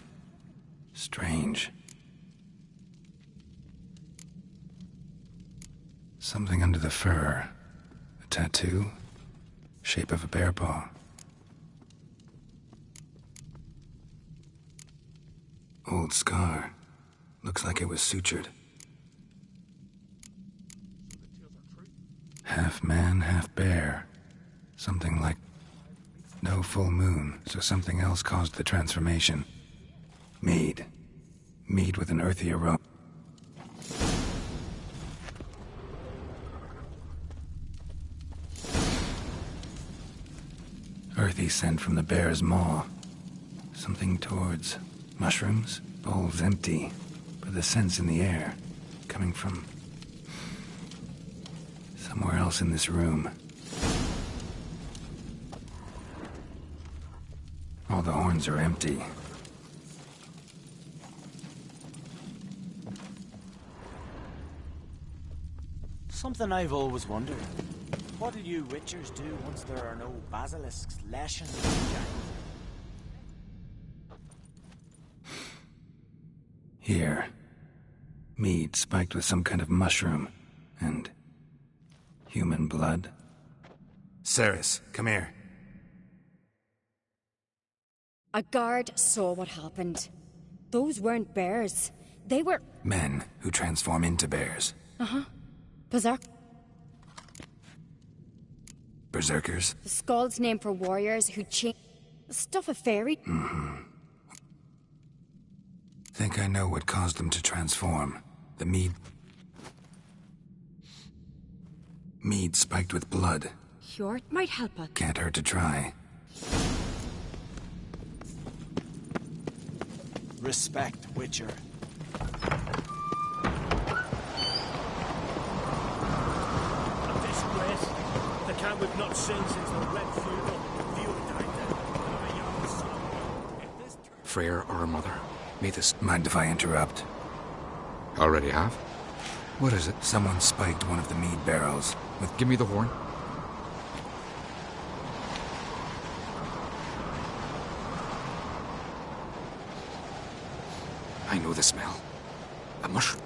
Strange. Something under the fur. A tattoo. Shape of a bear paw. Old scar. Looks like it was sutured. Half man, half bear. Something like... No full moon, so something else caused the transformation. Mead. Mead with an earthy aroma. Earthy scent from the bear's maw. Something towards mushrooms. Bowl's empty, but the scent's in the air. Coming from... somewhere else in this room. All the horns are empty. Something I've always wondered. What'll you Witchers do once there are no basilisks lashing the jungle? Here. Mead spiked with some kind of mushroom. And... human blood. Ceres, come here. A guard saw what happened. Those weren't bears. They were... Men who transform into bears. Uh-huh. Berserk. Berserkers? The Skald's name for warriors who change... Stuff of fairy. Think I know what caused them to transform. The mead spiked with blood. Sure, it might help us. Can't hurt to try. Respect, Witcher. A disgrace. The camp we've not seen since the Red Funeral. Fuel died there. Another young son. Freyr or a mother? May this... Mind if I interrupt? Already have? What is it? Someone spiked one of the mead barrels. Give me the horn. I know the smell. A mushroom.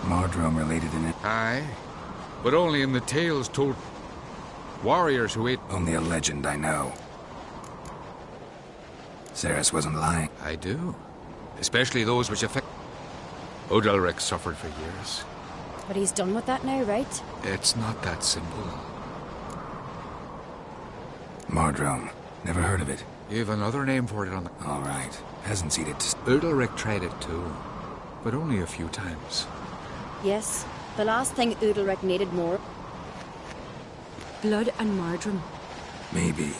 Mardrome related in it. Aye, but only in the tales told warriors who ate... Only a legend I know. Cerys wasn't lying. I do. Especially those which affect... Udalric suffered for years. But he's done with that now, right? It's not that simple. Mardrome. Never heard of it. You've another name for it on the... All right. Peasants eat it. Udalric tried it too, but only a few times. Yes. The last thing Udalric needed more. Blood and Mardrome. Maybe.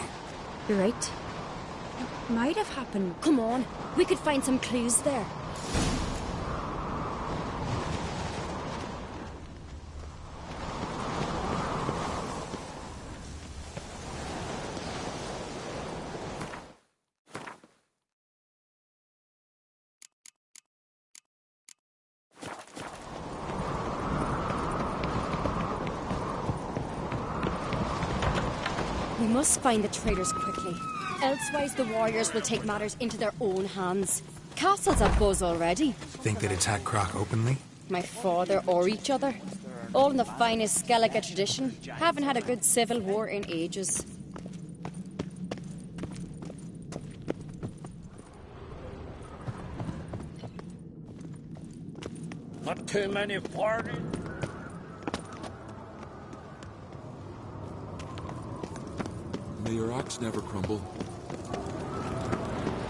You're right. It might have happened. Come on. We could find some clues there. We must find the traitors quickly. Elsewise, the warriors will take matters into their own hands. Castle's a buzz already. Think they'd attack Croc openly? My father or each other. All in the finest Skellige tradition. Haven't had a good civil war in ages. Not too many parties. May your axe never crumble.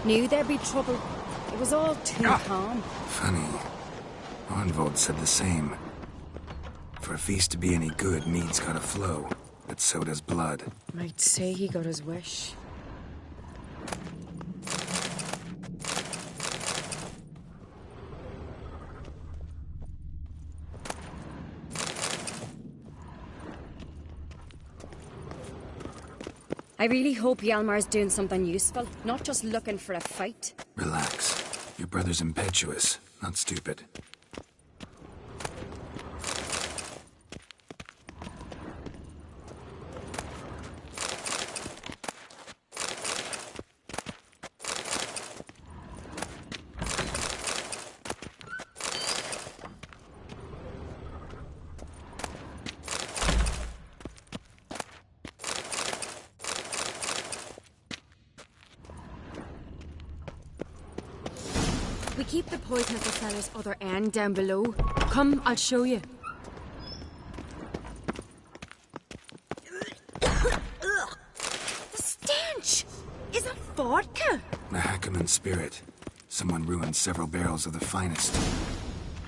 Knew there'd be trouble. It was all too calm. Funny. Arnvold said the same. For a feast to be any good, mead's gotta flow. But so does blood. Might say he got his wish. I really hope Hjalmar's doing something useful, not just looking for a fight. Relax. Your brother's impetuous, not stupid. We keep the poison at the cellar's other end down below. Come, I'll show you. The stench! Is that vodka? A Hackerman spirit. Someone ruined several barrels of the finest.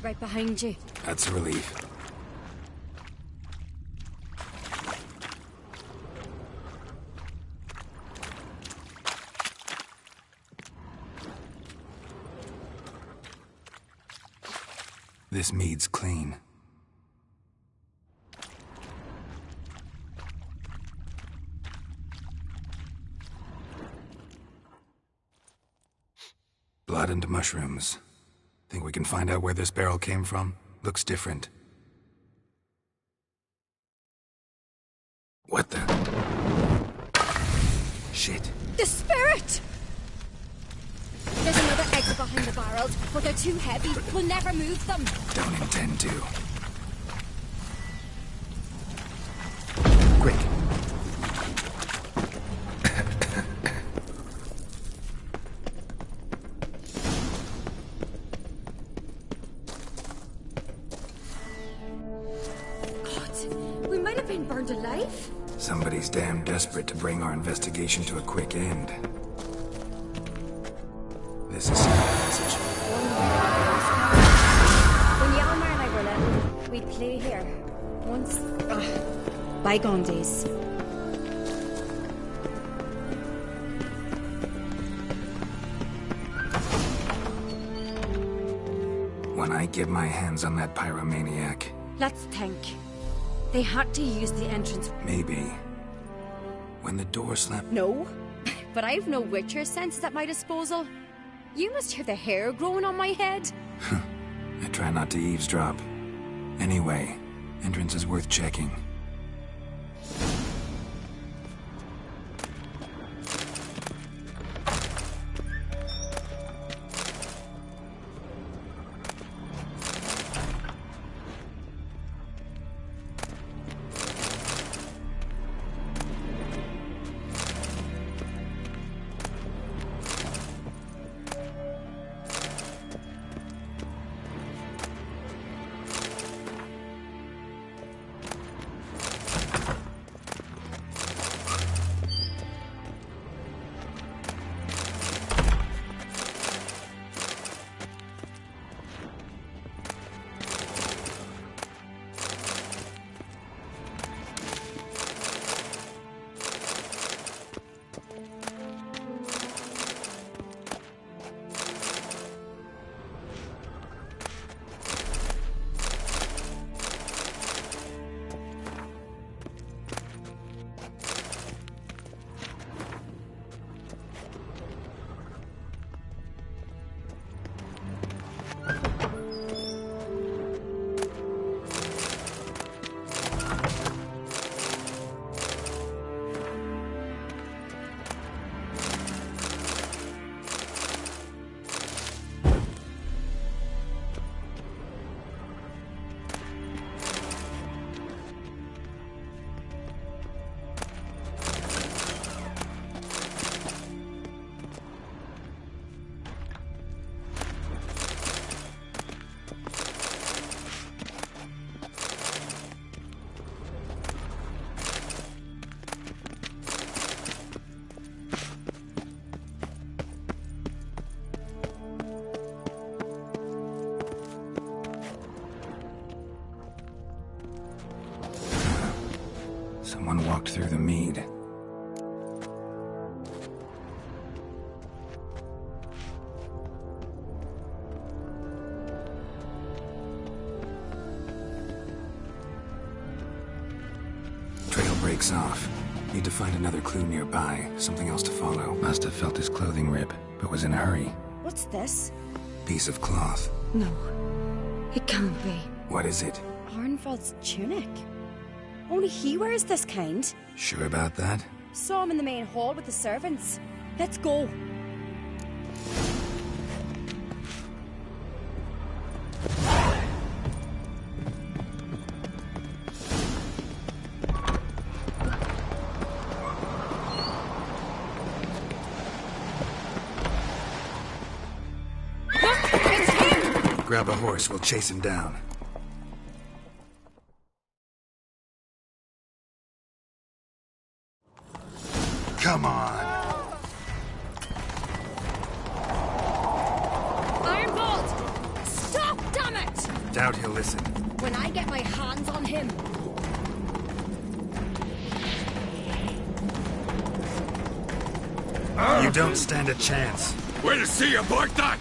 Right behind you. That's a relief. This mead's clean. Blood and mushrooms. Think we can find out where this barrel came from? Looks different. What the? Shit. The spirit! There's another exit behind the barrels, but they're too heavy. We'll never move them. Don't intend to. Quick. God, we might have been burned alive. Somebody's damn desperate to bring our investigation to a quick end. This is a message. When Yalmar and I were little, we'd play here. Once... bygone days. When I get my hands on that pyromaniac... Let's think. They had to use the entrance... Maybe. When the door slapped... No, but I've no Witcher senses at my disposal. You must hear the hair growing on my head. I try not to eavesdrop. Anyway, entrance is worth checking. Someone walked through the mead. Trail breaks off. Need to find another clue nearby. Something else to follow. Must have felt his clothing rip, but was in a hurry. What's this? Piece of cloth. No. It can't be. What is it? Arnvald's tunic. Only he wears this kind. Sure about that? Saw him in the main hall with the servants. Let's go. Grab a horse, we'll chase him down. Come on! Ironbolt! Stop, damn it! Doubt he'll listen. When I get my hands on him... You don't stand a chance. Way to see you, Barknut!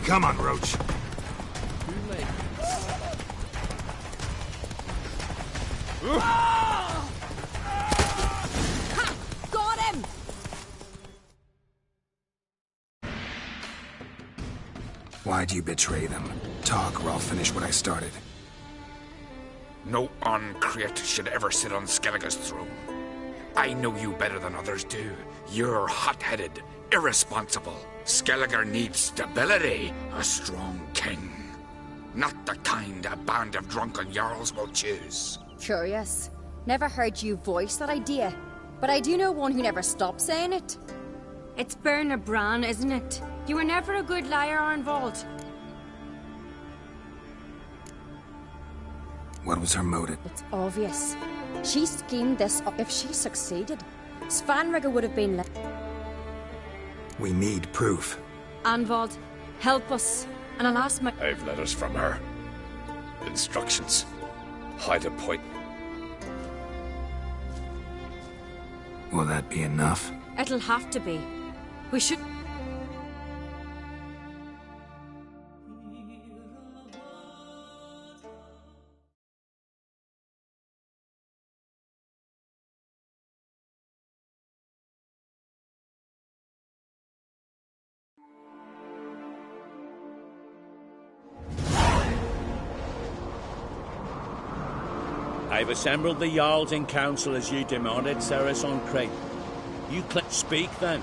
Come on, Roach. Ha! Got him! Why'd you betray them? Talk, or I'll finish what I started. No Ancreate should ever sit on Skellige's throne. I know you better than others do. You're hot-headed, irresponsible. Skellige needs stability, a strong king. Not the kind a band of drunken jarls will choose. Curious. Never heard you voice that idea. But I do know one who never stops saying it. It's Berna Bran, isn't it? You were never a good liar, Arnvald. What was her motive? It's obvious. She schemed this up. If she succeeded, Svanrige would have been We need proof. Arnvald, help us, and I'll ask my... I've letters from her. Instructions. How to point. Will that be enough? It'll have to be. We should... I've assembled the Jarls in council as you demanded, Cerys on Crate. You speak then.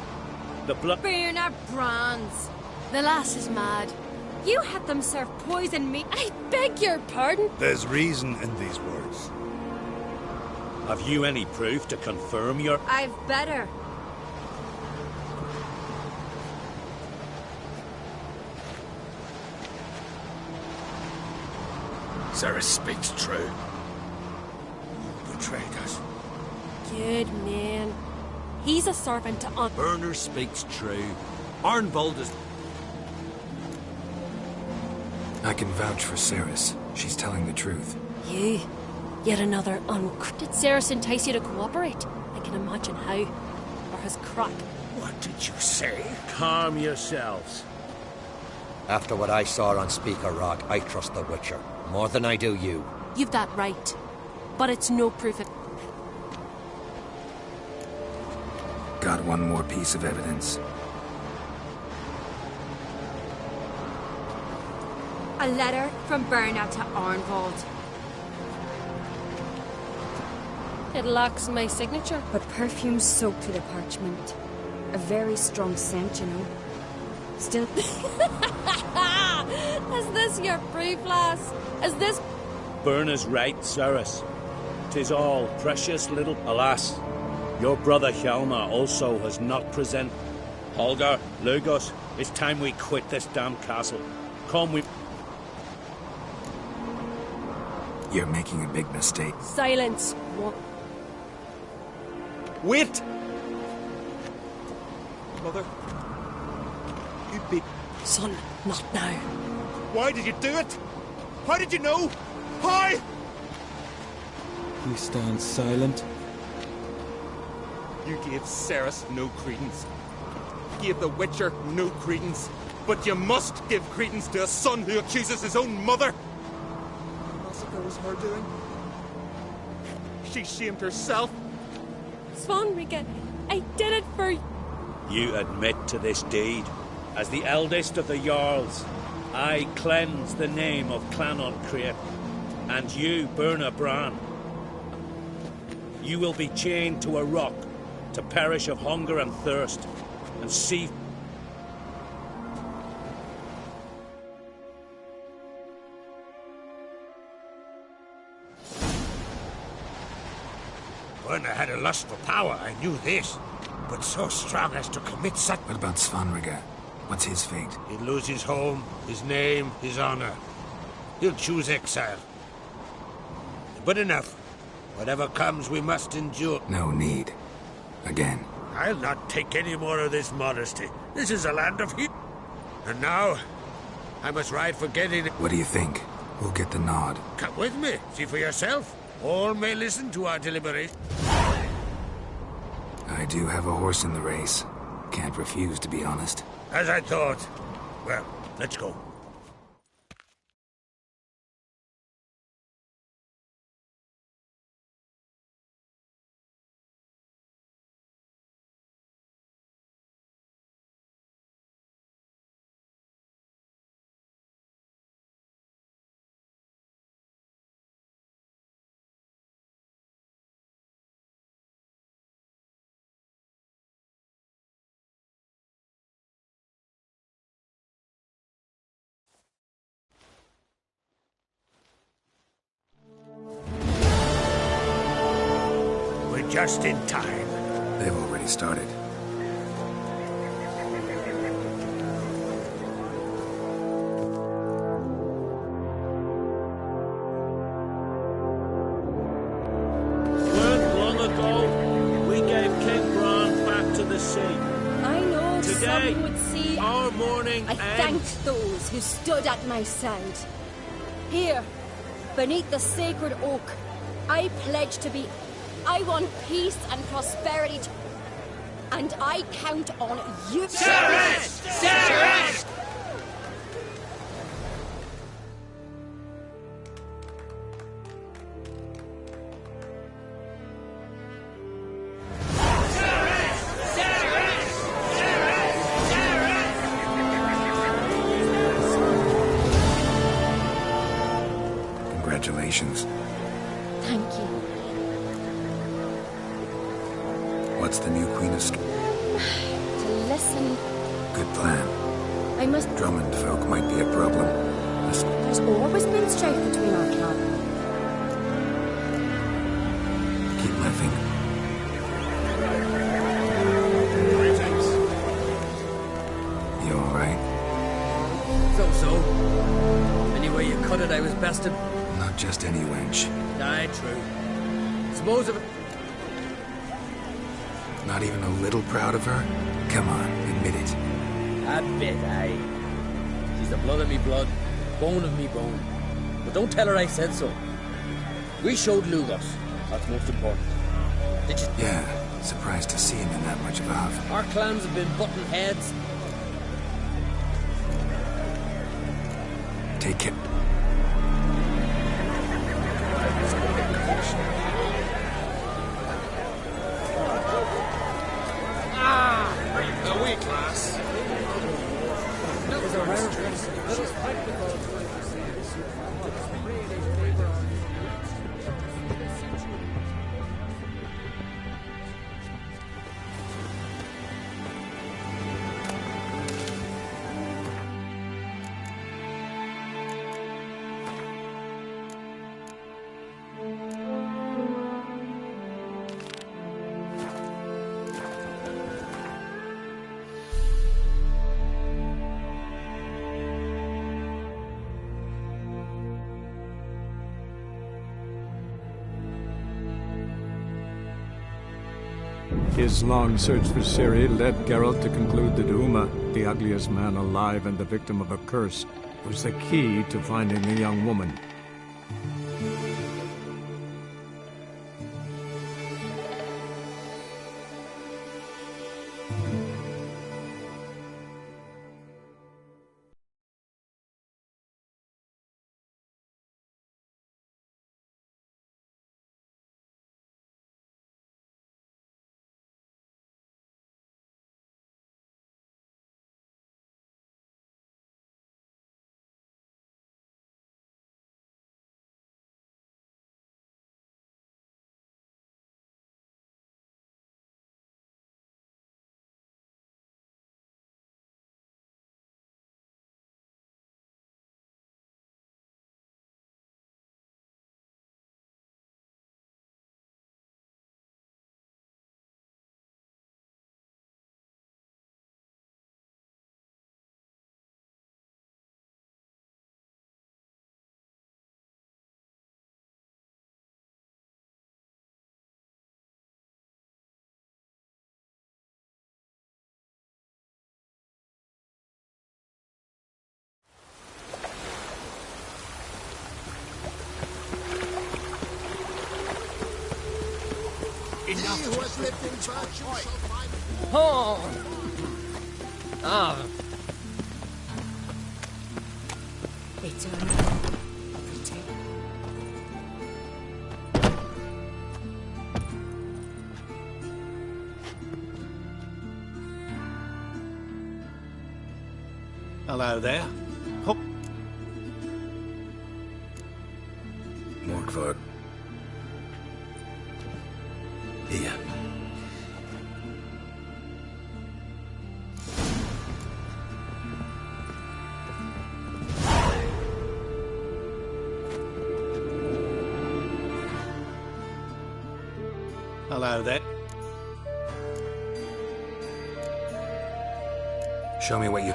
The blood... Berna Brands. The lass is mad. You had them serve poison meat. I beg your pardon. There's reason in these words. Have you any proof to confirm your... I've better. Cerys speaks true. Betrayed us. Good man. He's a servant to Berner speaks true. Arnvald is... I can vouch for Cerys. She's telling the truth. You. Yet another Did Cerys entice you to cooperate? I can imagine how. Or his crack. What did you say? Calm yourselves. After what I saw on Speaker Rock, I trust the Witcher. More than I do you. You've that right. But it's no proof of... Got one more piece of evidence. A letter from Berna to Arnvald. It lacks my signature. But perfume soaked through the parchment. A very strong scent, you know. Still... Is this your proof, lass? Is this... Berna's right, Cerys. 'Tis all precious little... Alas, your brother Hjalmar also has not present... Holger, Lugos, it's time we quit this damn castle. Come, we... You're making a big mistake. Silence. What? Wait! Mother, you big... Son, not now. Why did you do it? How did you know? How? We stand silent. You gave Cerys no credence. Gave the Witcher no credence. But you must give credence to a son who accuses his own mother. Massacre was her doing. She shamed herself. Svanrige, I did it for... You admit to this deed. As the eldest of the Jarls, I cleanse the name of Clan Create. And you, Berna Bran, you will be chained to a rock to perish of hunger and thirst, and see... Berna had a lust for power, I knew this. But so strong as to commit such... What about Svanrige? What's his fate? He'll lose his home, his name, his honor. He'll choose exile. But enough. Whatever comes, we must endure. No need. Again. I'll not take any more of this modesty. This is a land of heat. And now, I must ride for getting... What do you think? Who'll get the nod? Come with me. See for yourself. All may listen to our deliberation. I do have a horse in the race. Can't refuse, to be honest. As I thought. Well, let's go. Just in time. They've already started. see. I know Today, some would see. our mourning I ends. thanked those who stood at my side. Here, beneath the sacred oak, I pledge to be. I want peace and prosperity. And I count on you. Cerys! Cerys! Congratulations. Thank you. What's the new Queen of To listen, Good plan. I must. Drummond folk might be a problem. Listen. There's always been strife between our clan. Keep my finger. You alright? So. Anyway you cut it, I was bested. Not just any wench. Aye, true. Suppose if it... Not even a little proud of her? Come on, admit it. A bit, aye. She's the blood of me blood, bone of me bone. But don't tell her I said so. We showed Lugos. That's most important. Did you? Yeah, surprised to see him in that much of a huff. Our clans have been butting heads. Take care. A wee class. His long search for Ciri led Geralt to conclude that Uma, the ugliest man alive and the victim of a curse, was the key to finding the young woman. Enough. He who has lived in virtue shall find... Oh! Ah. It's over. Everything. Hello there. Hop. Morkvark. Here. Hello there. Show me what you...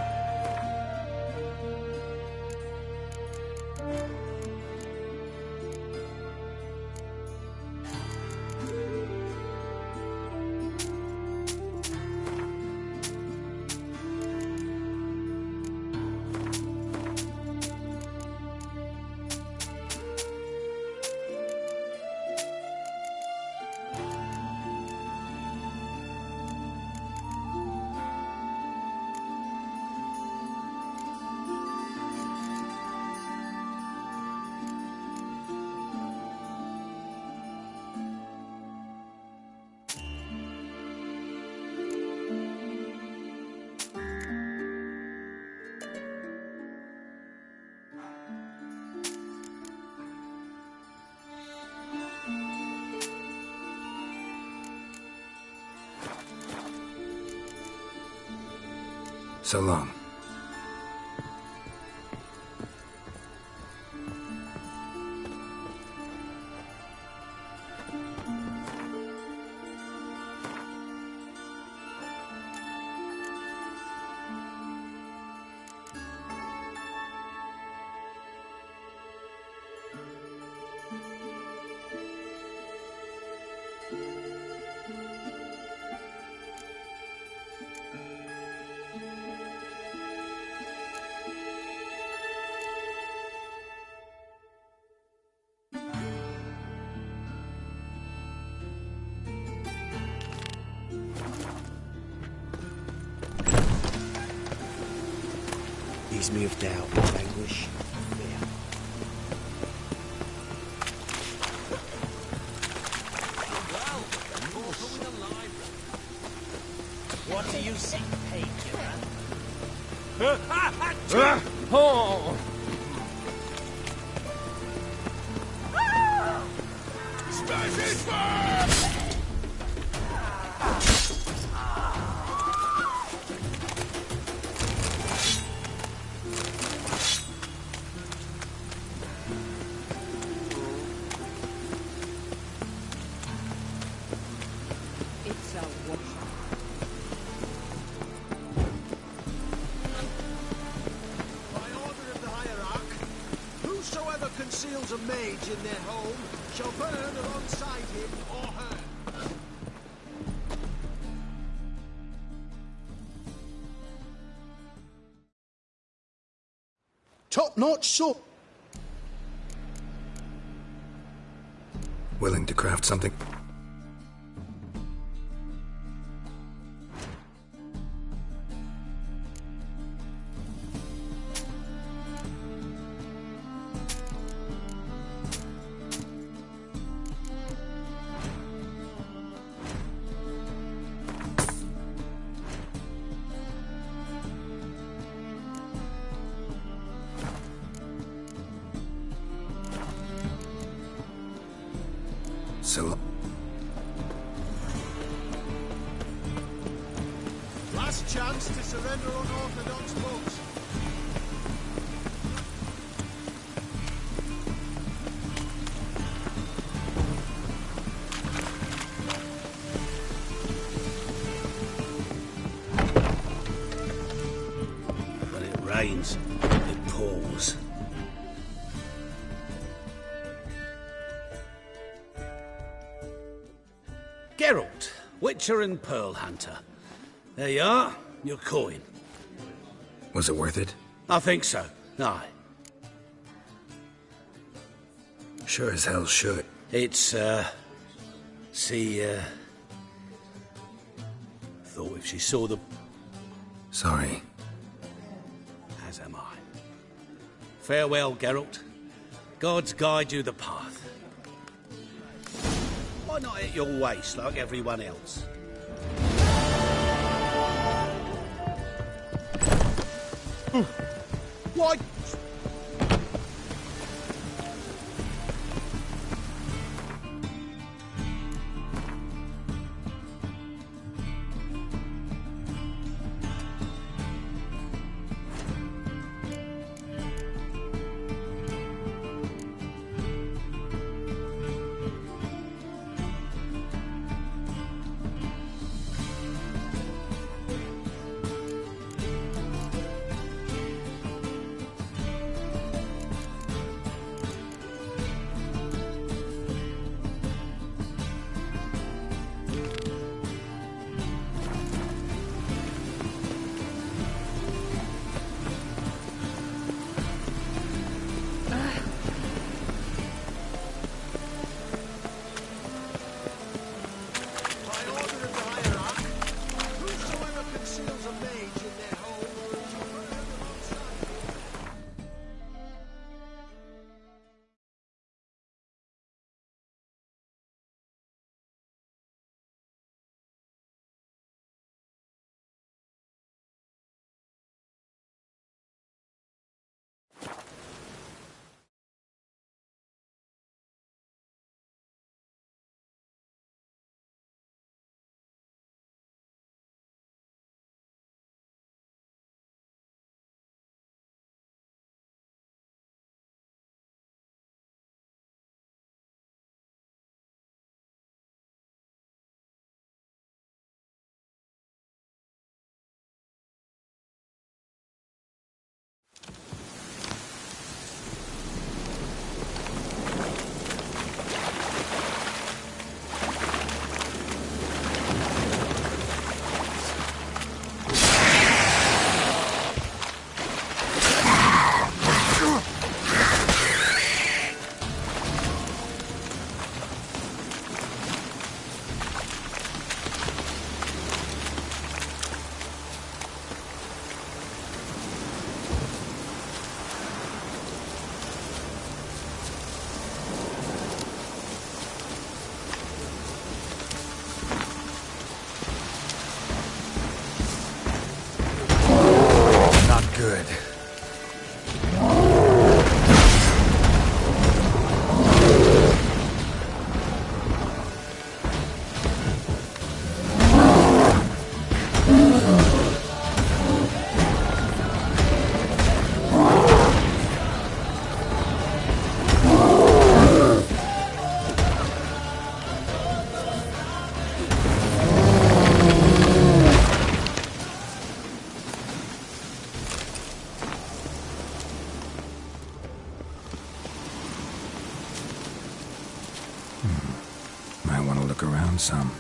So long. Ease me of doubt and anguish. What do you seek, hey, Oh! Smash his fire! Conceals a mage in their home shall burn alongside him or her. Top-notch sword. Willing to craft something? So... Last chance to surrender unorthodox books. When it rains, it pours. Geralt, Witcher and Pearl Hunter. There you are, your coin. Was it worth it? I think so, aye. Sure as hell should. It's, thought if she saw the... Sorry. As am I. Farewell, Geralt. Gods guide you the path. Why not at your waist like everyone else? Why? around some.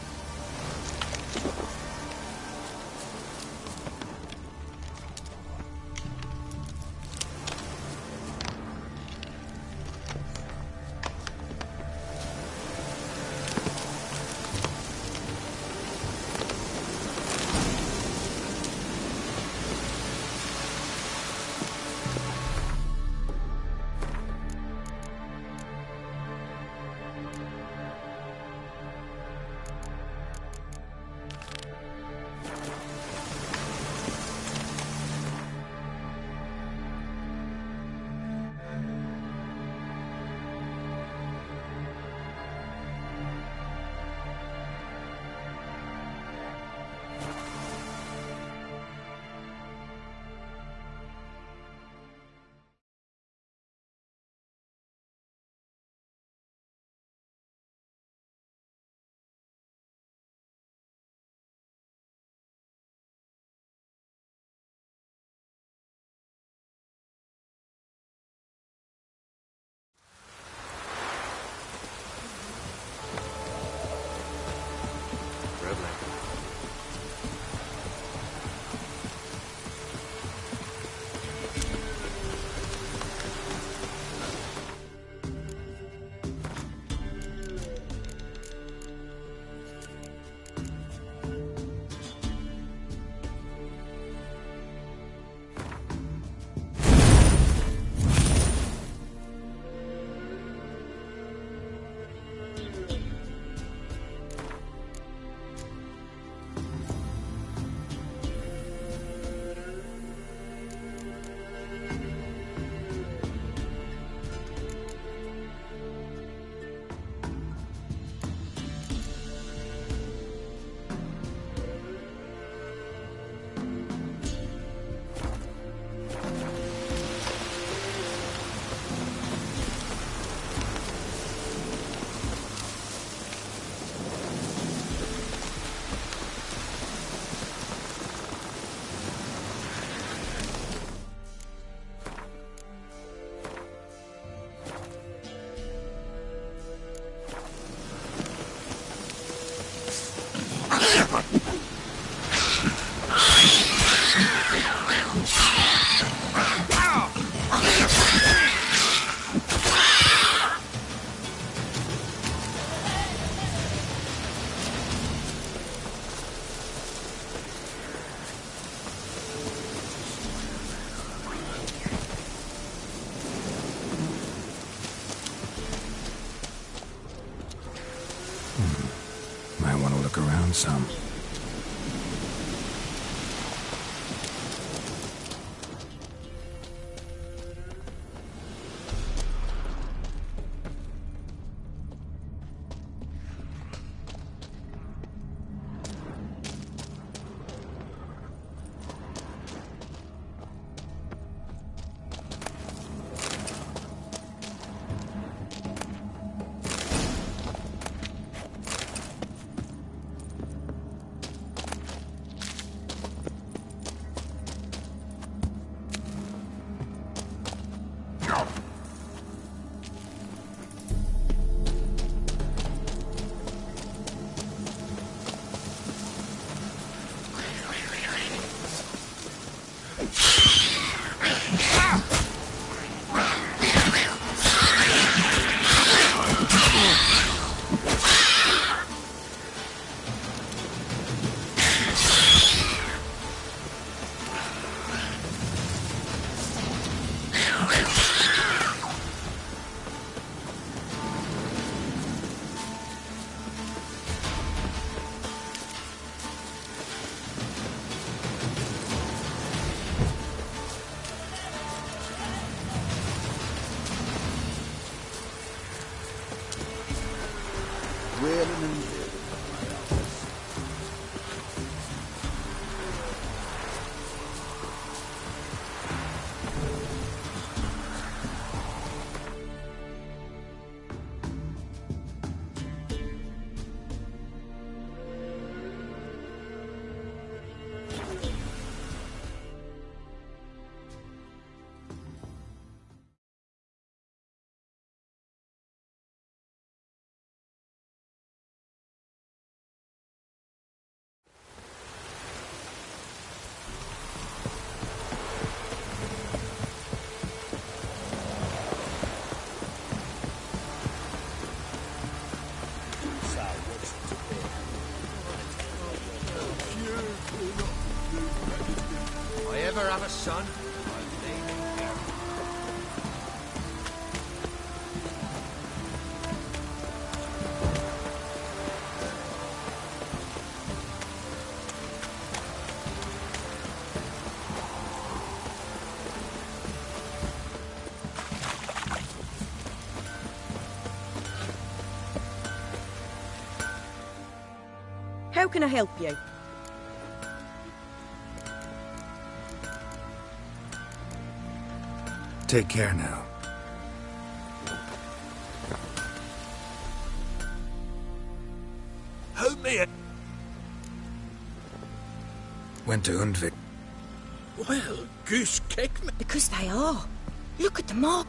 Might want to look around some. ever have a son, I'll name him Geralt. How can I help you? Take care now. Help me! Went to Undvik. Well, goose kick me. Because they are. Look at them all.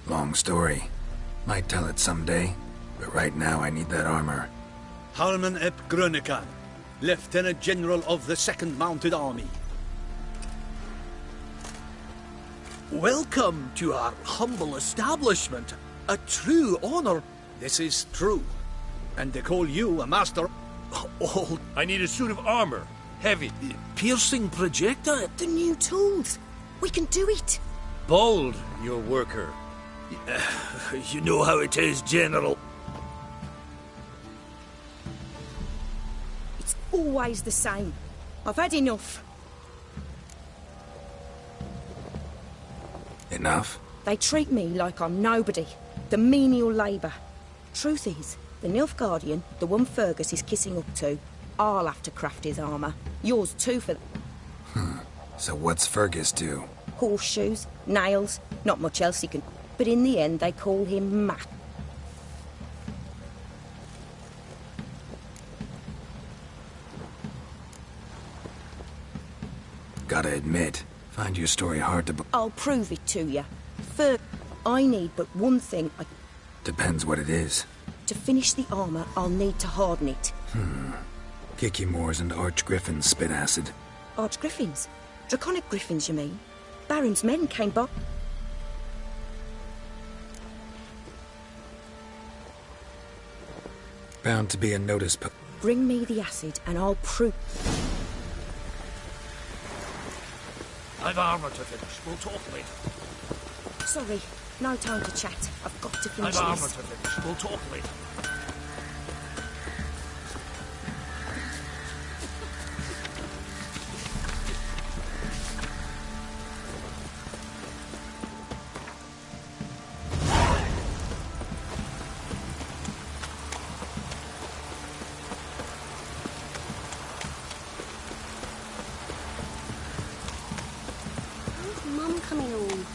Long story. Might tell it someday, but right now I need that armor. Halman ep Grönekan, Lieutenant General of the 2nd Mounted Army. Welcome to our humble establishment. A true honor. This is true. And they call you a master. All. I need a suit of armor. Heavy. Piercing projectile. The new tools. We can do it. Bold, your worker. You know how it is, General. It's always the same. I've had enough. Enough? They treat me like I'm nobody. The menial labour. Truth is, the Nilfgaardian, the one Fergus is kissing up to, I'll have to craft his armour. Yours too for... So what's Fergus do? Horseshoes, nails, not much else he can... But in the end, they call him Matt. Gotta admit, find your story hard to... I'll prove it to you. First, I need but one thing. Depends what it is. To finish the armour, I'll need to harden it. Kicky-Moors and Archgriffins spit acid. Archgriffins? Draconic griffins, you mean? Baron's men came by... Bound to be a notice Bring me the acid and I'll prove... I've armor to finish. We'll talk later. Sorry, no time to chat. I've got to finish I've armor this. to finish. We'll talk later. Mum coming home.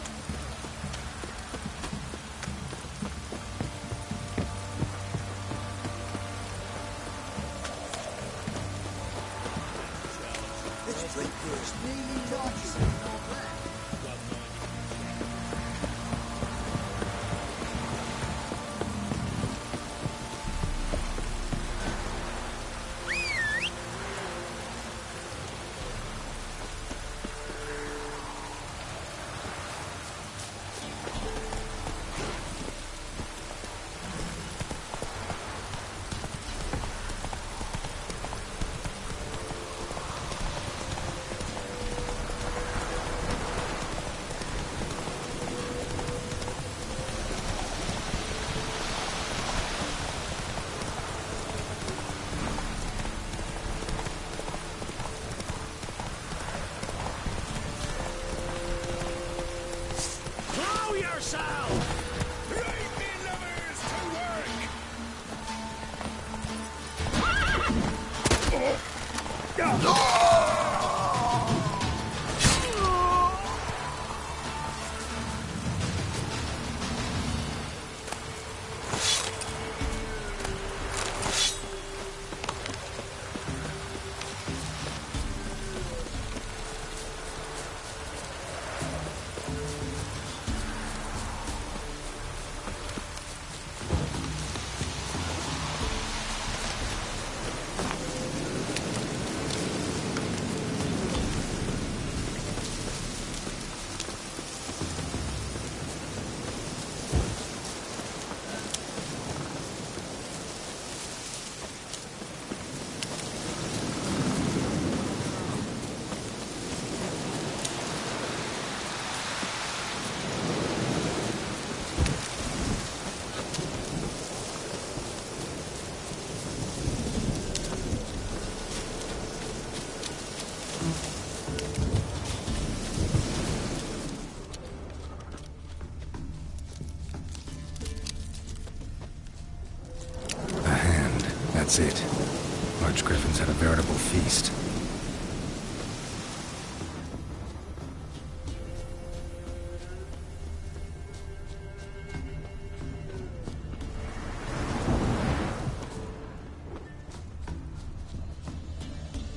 That's it. Large griffins had a veritable feast.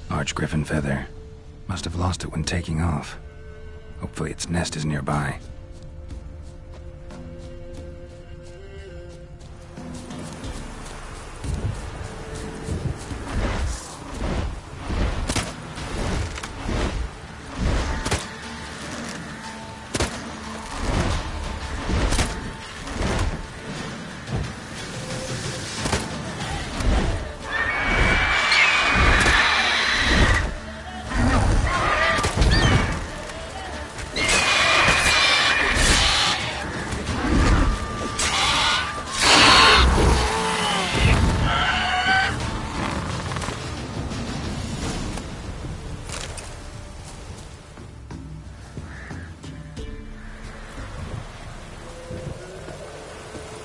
Large griffin feather. Must have lost it when taking off. Hopefully its nest is nearby.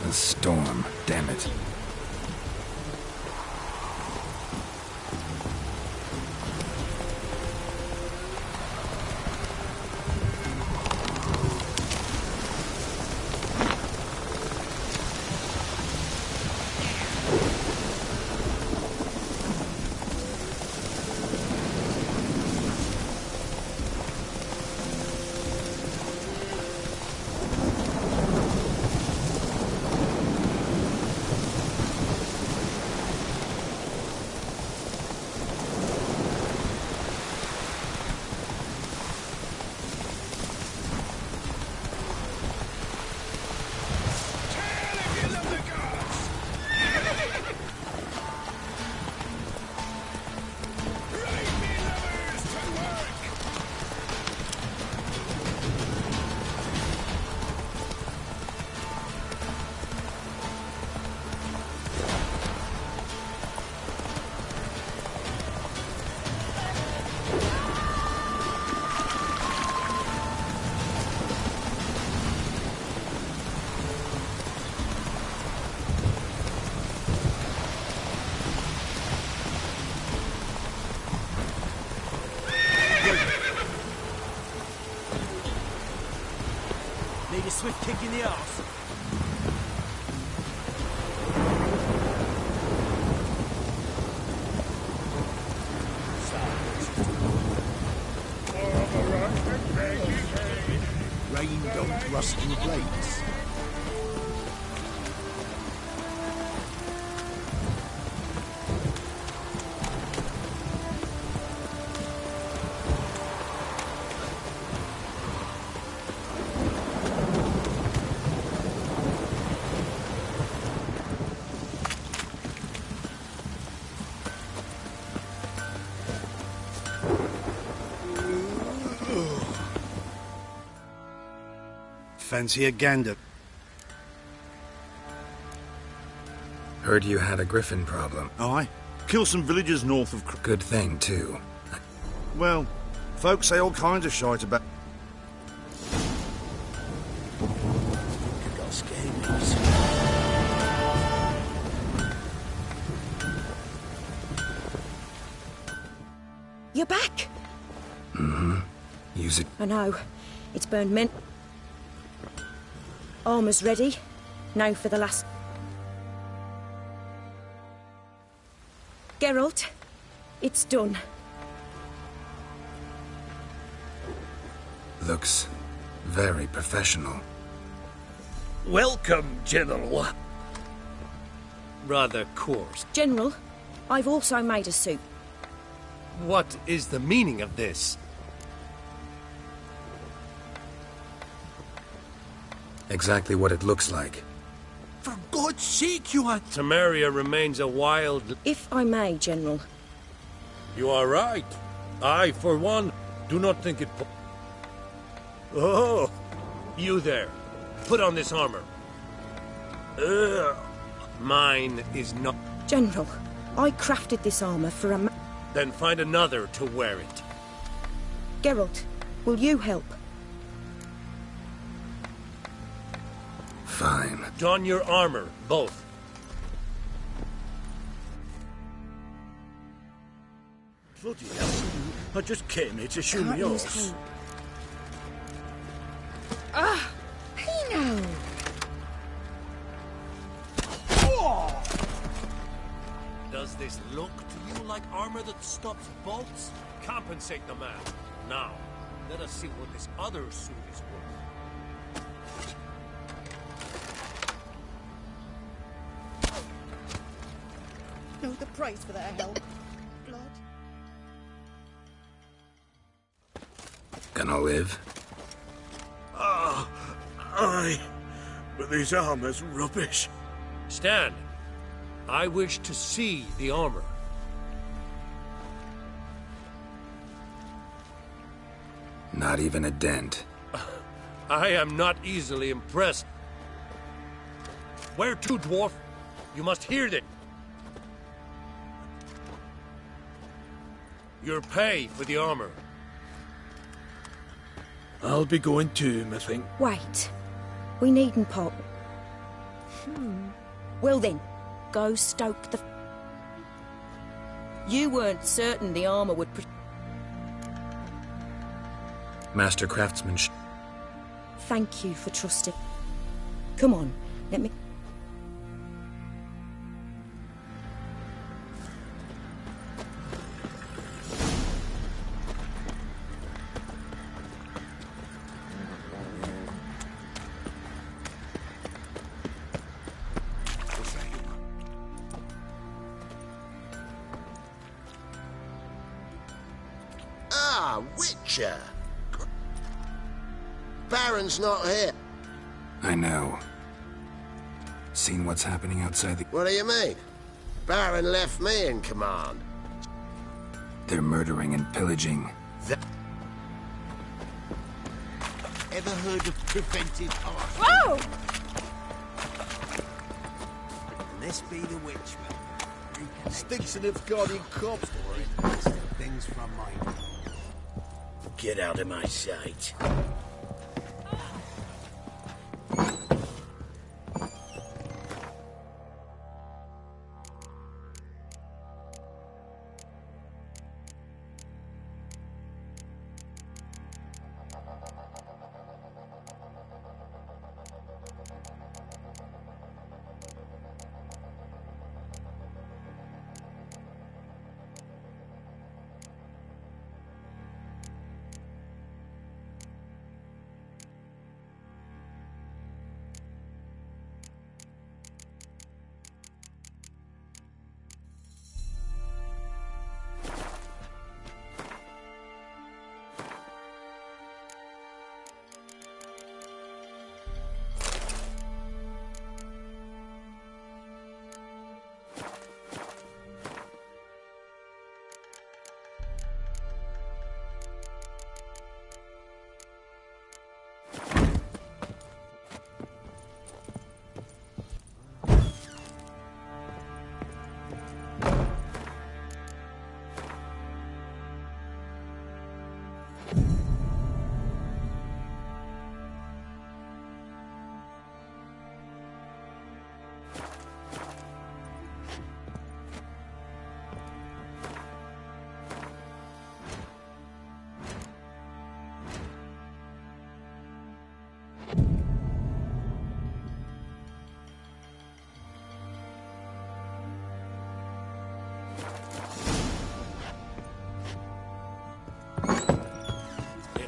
The storm, damn it. Need a swift kick in the arse. Rain don't rust your blades. Fancy a gander. Heard you had a griffin problem. Aye. Kill some villagers north of... Good thing, too. Well, folks say all kinds of shite about... You're back? Mm-hmm. Use it. I know. It's burned men. Armor's ready. Now for the last... Geralt, it's done. Looks very professional. Welcome, General. Rather coarse. General, I've also made a suit. What is the meaning of this? Exactly what it looks like. For God's sake, you are... Temeria remains a wild... If I may, General. You are right. I, for one, do not think it... Oh, you there. Put on this armor. Mine is not... General, I crafted this armor for a Then find another to wear it. Geralt, will you help? Fine. Don your armor, both. Bloody hell. I just came here to show me yours. Ah! Pino! Does this look to you like armor that stops bolts? Compensate the man. Now, let us see what this other suit is worth. Know the price for their help. Blood. Gonna live? Ah, aye. But this armor's rubbish. Stand. I wish to see the armor. Not even a dent. I am not easily impressed. Where to, dwarf? You must hear it. Your pay for the armor. I'll be going too, I think. Wait. We needn't pop. Well then, go stoke the... You weren't certain the armor would... Master craftsman. Thank you for trusting. Come on, let me... Ah, Witcher! Baron's not here. I know. Seen what's happening outside the... What do you mean? Baron left me in command. They're murdering and pillaging. Ever heard of preventive arson? Whoa! This be the Witchman. Stinks of Guardian corpse things from mine. Get out of my sight.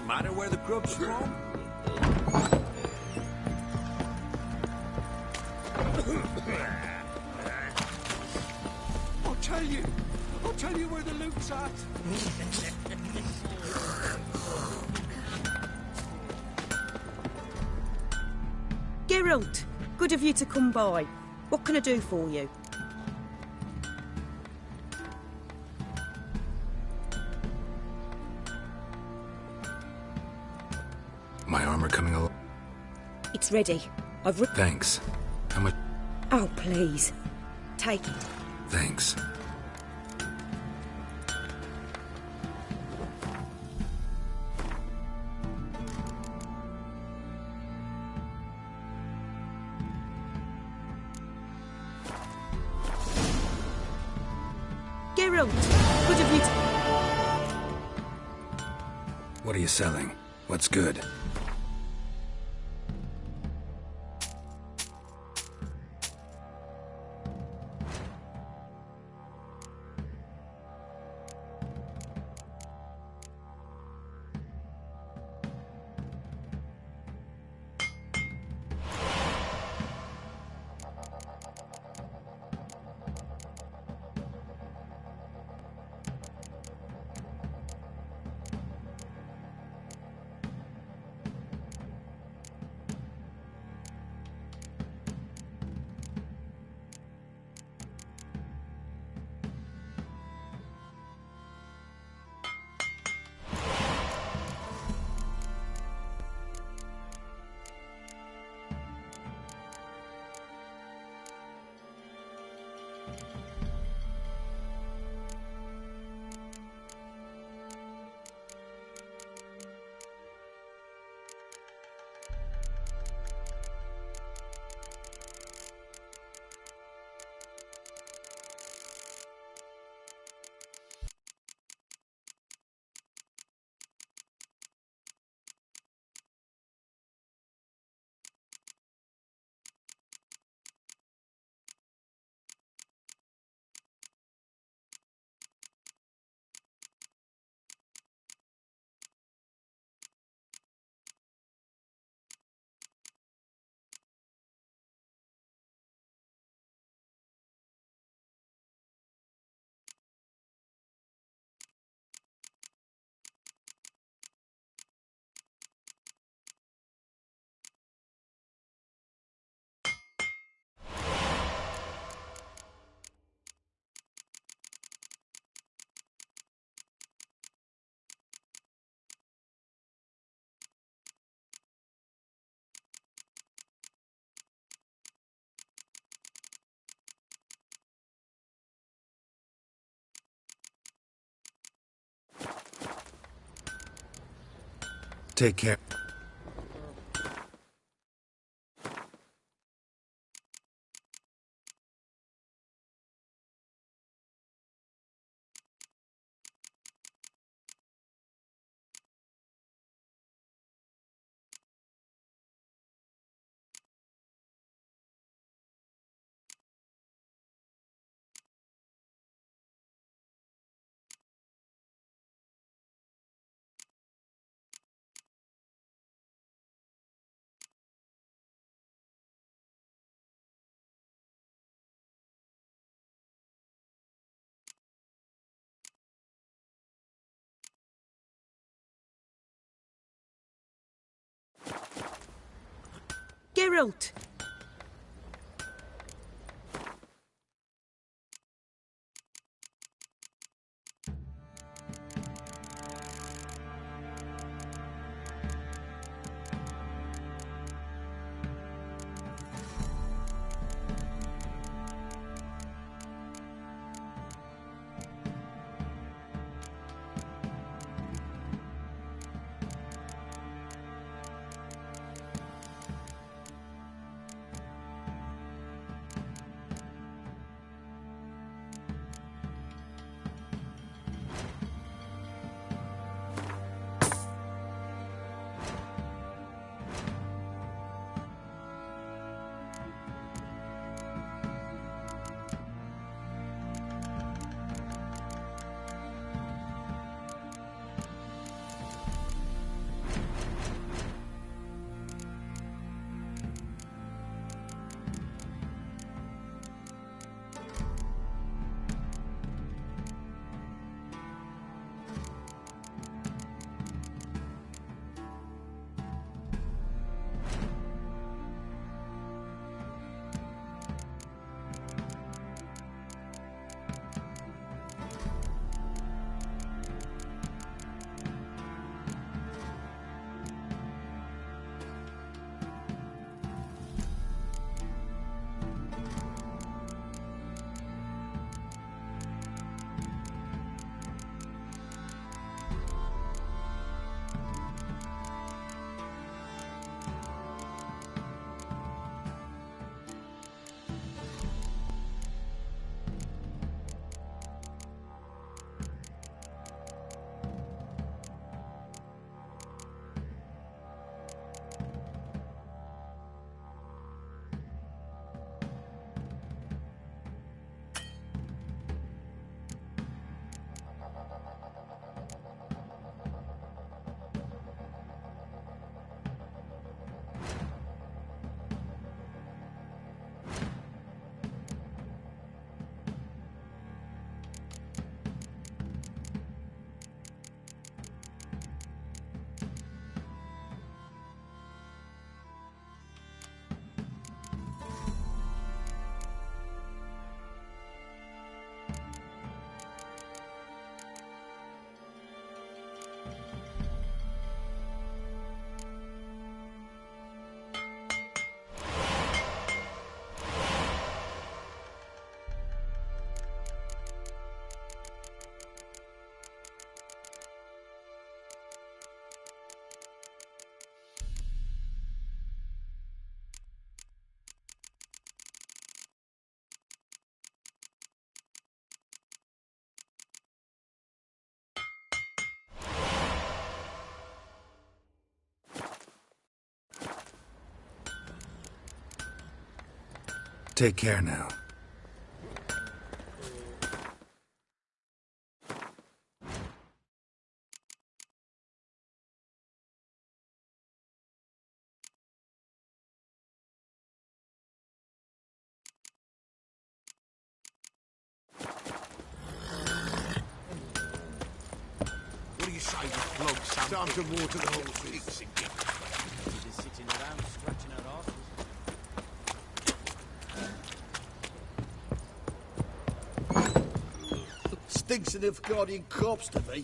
Matter where the grub's from? I'll tell you where the loot's at. Geralt, good of you to come by. What can I do for you? My armor coming along? It's ready. I've... Thanks. How much? Oh, please. Take it. Thanks. Geralt, good of you to... What are you selling? What's good? Take care. Geralt! Take care now. What do you say we flog some? Time to water the whole pigs again. We're just sitting around scratching our asses. Stinks of Nilfgaardian corpse to me.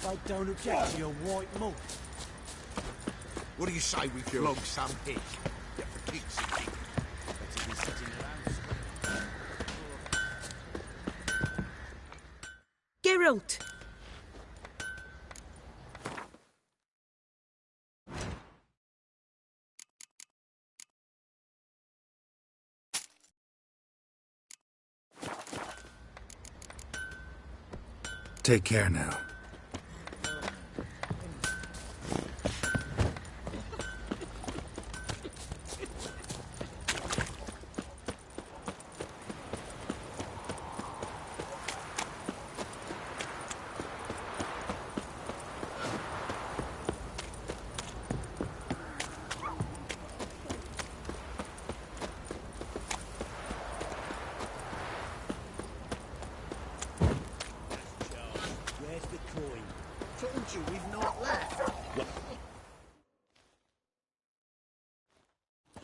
I don't object to your white mug. What do you say we flog some pig? Yeah, for kicks sake. Better be sitting around. Geralt! Take care now. Where's the coin? Told you we've not left.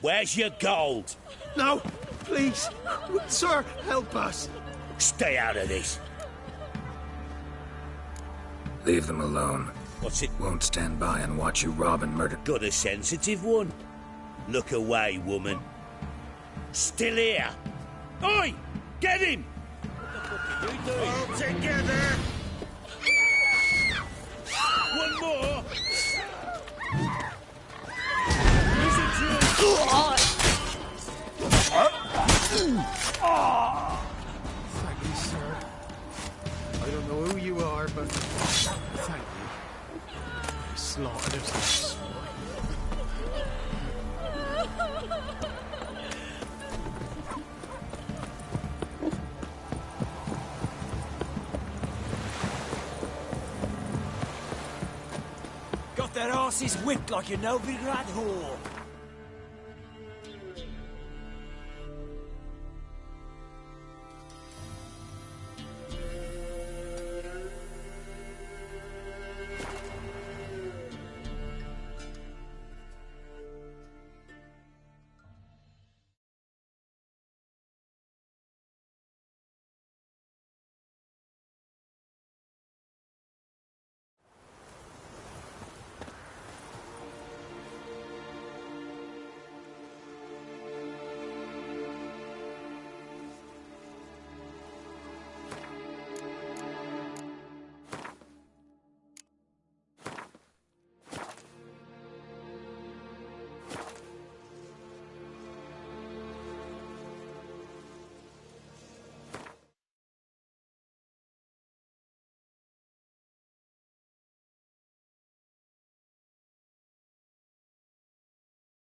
Where's your gold? No, please. Sir, help us. Stay out of this. Leave them alone. What's it? Won't stand by and watch you rob and murder. Got a sensitive one? Look away, woman. Still here? Oi! Get him! What the fuck are you doing? All together. One more! Thank you, sir. I don't know who you are, but thank you. You slaughtered us like swine. Got their asses whipped like a Novigrad whore.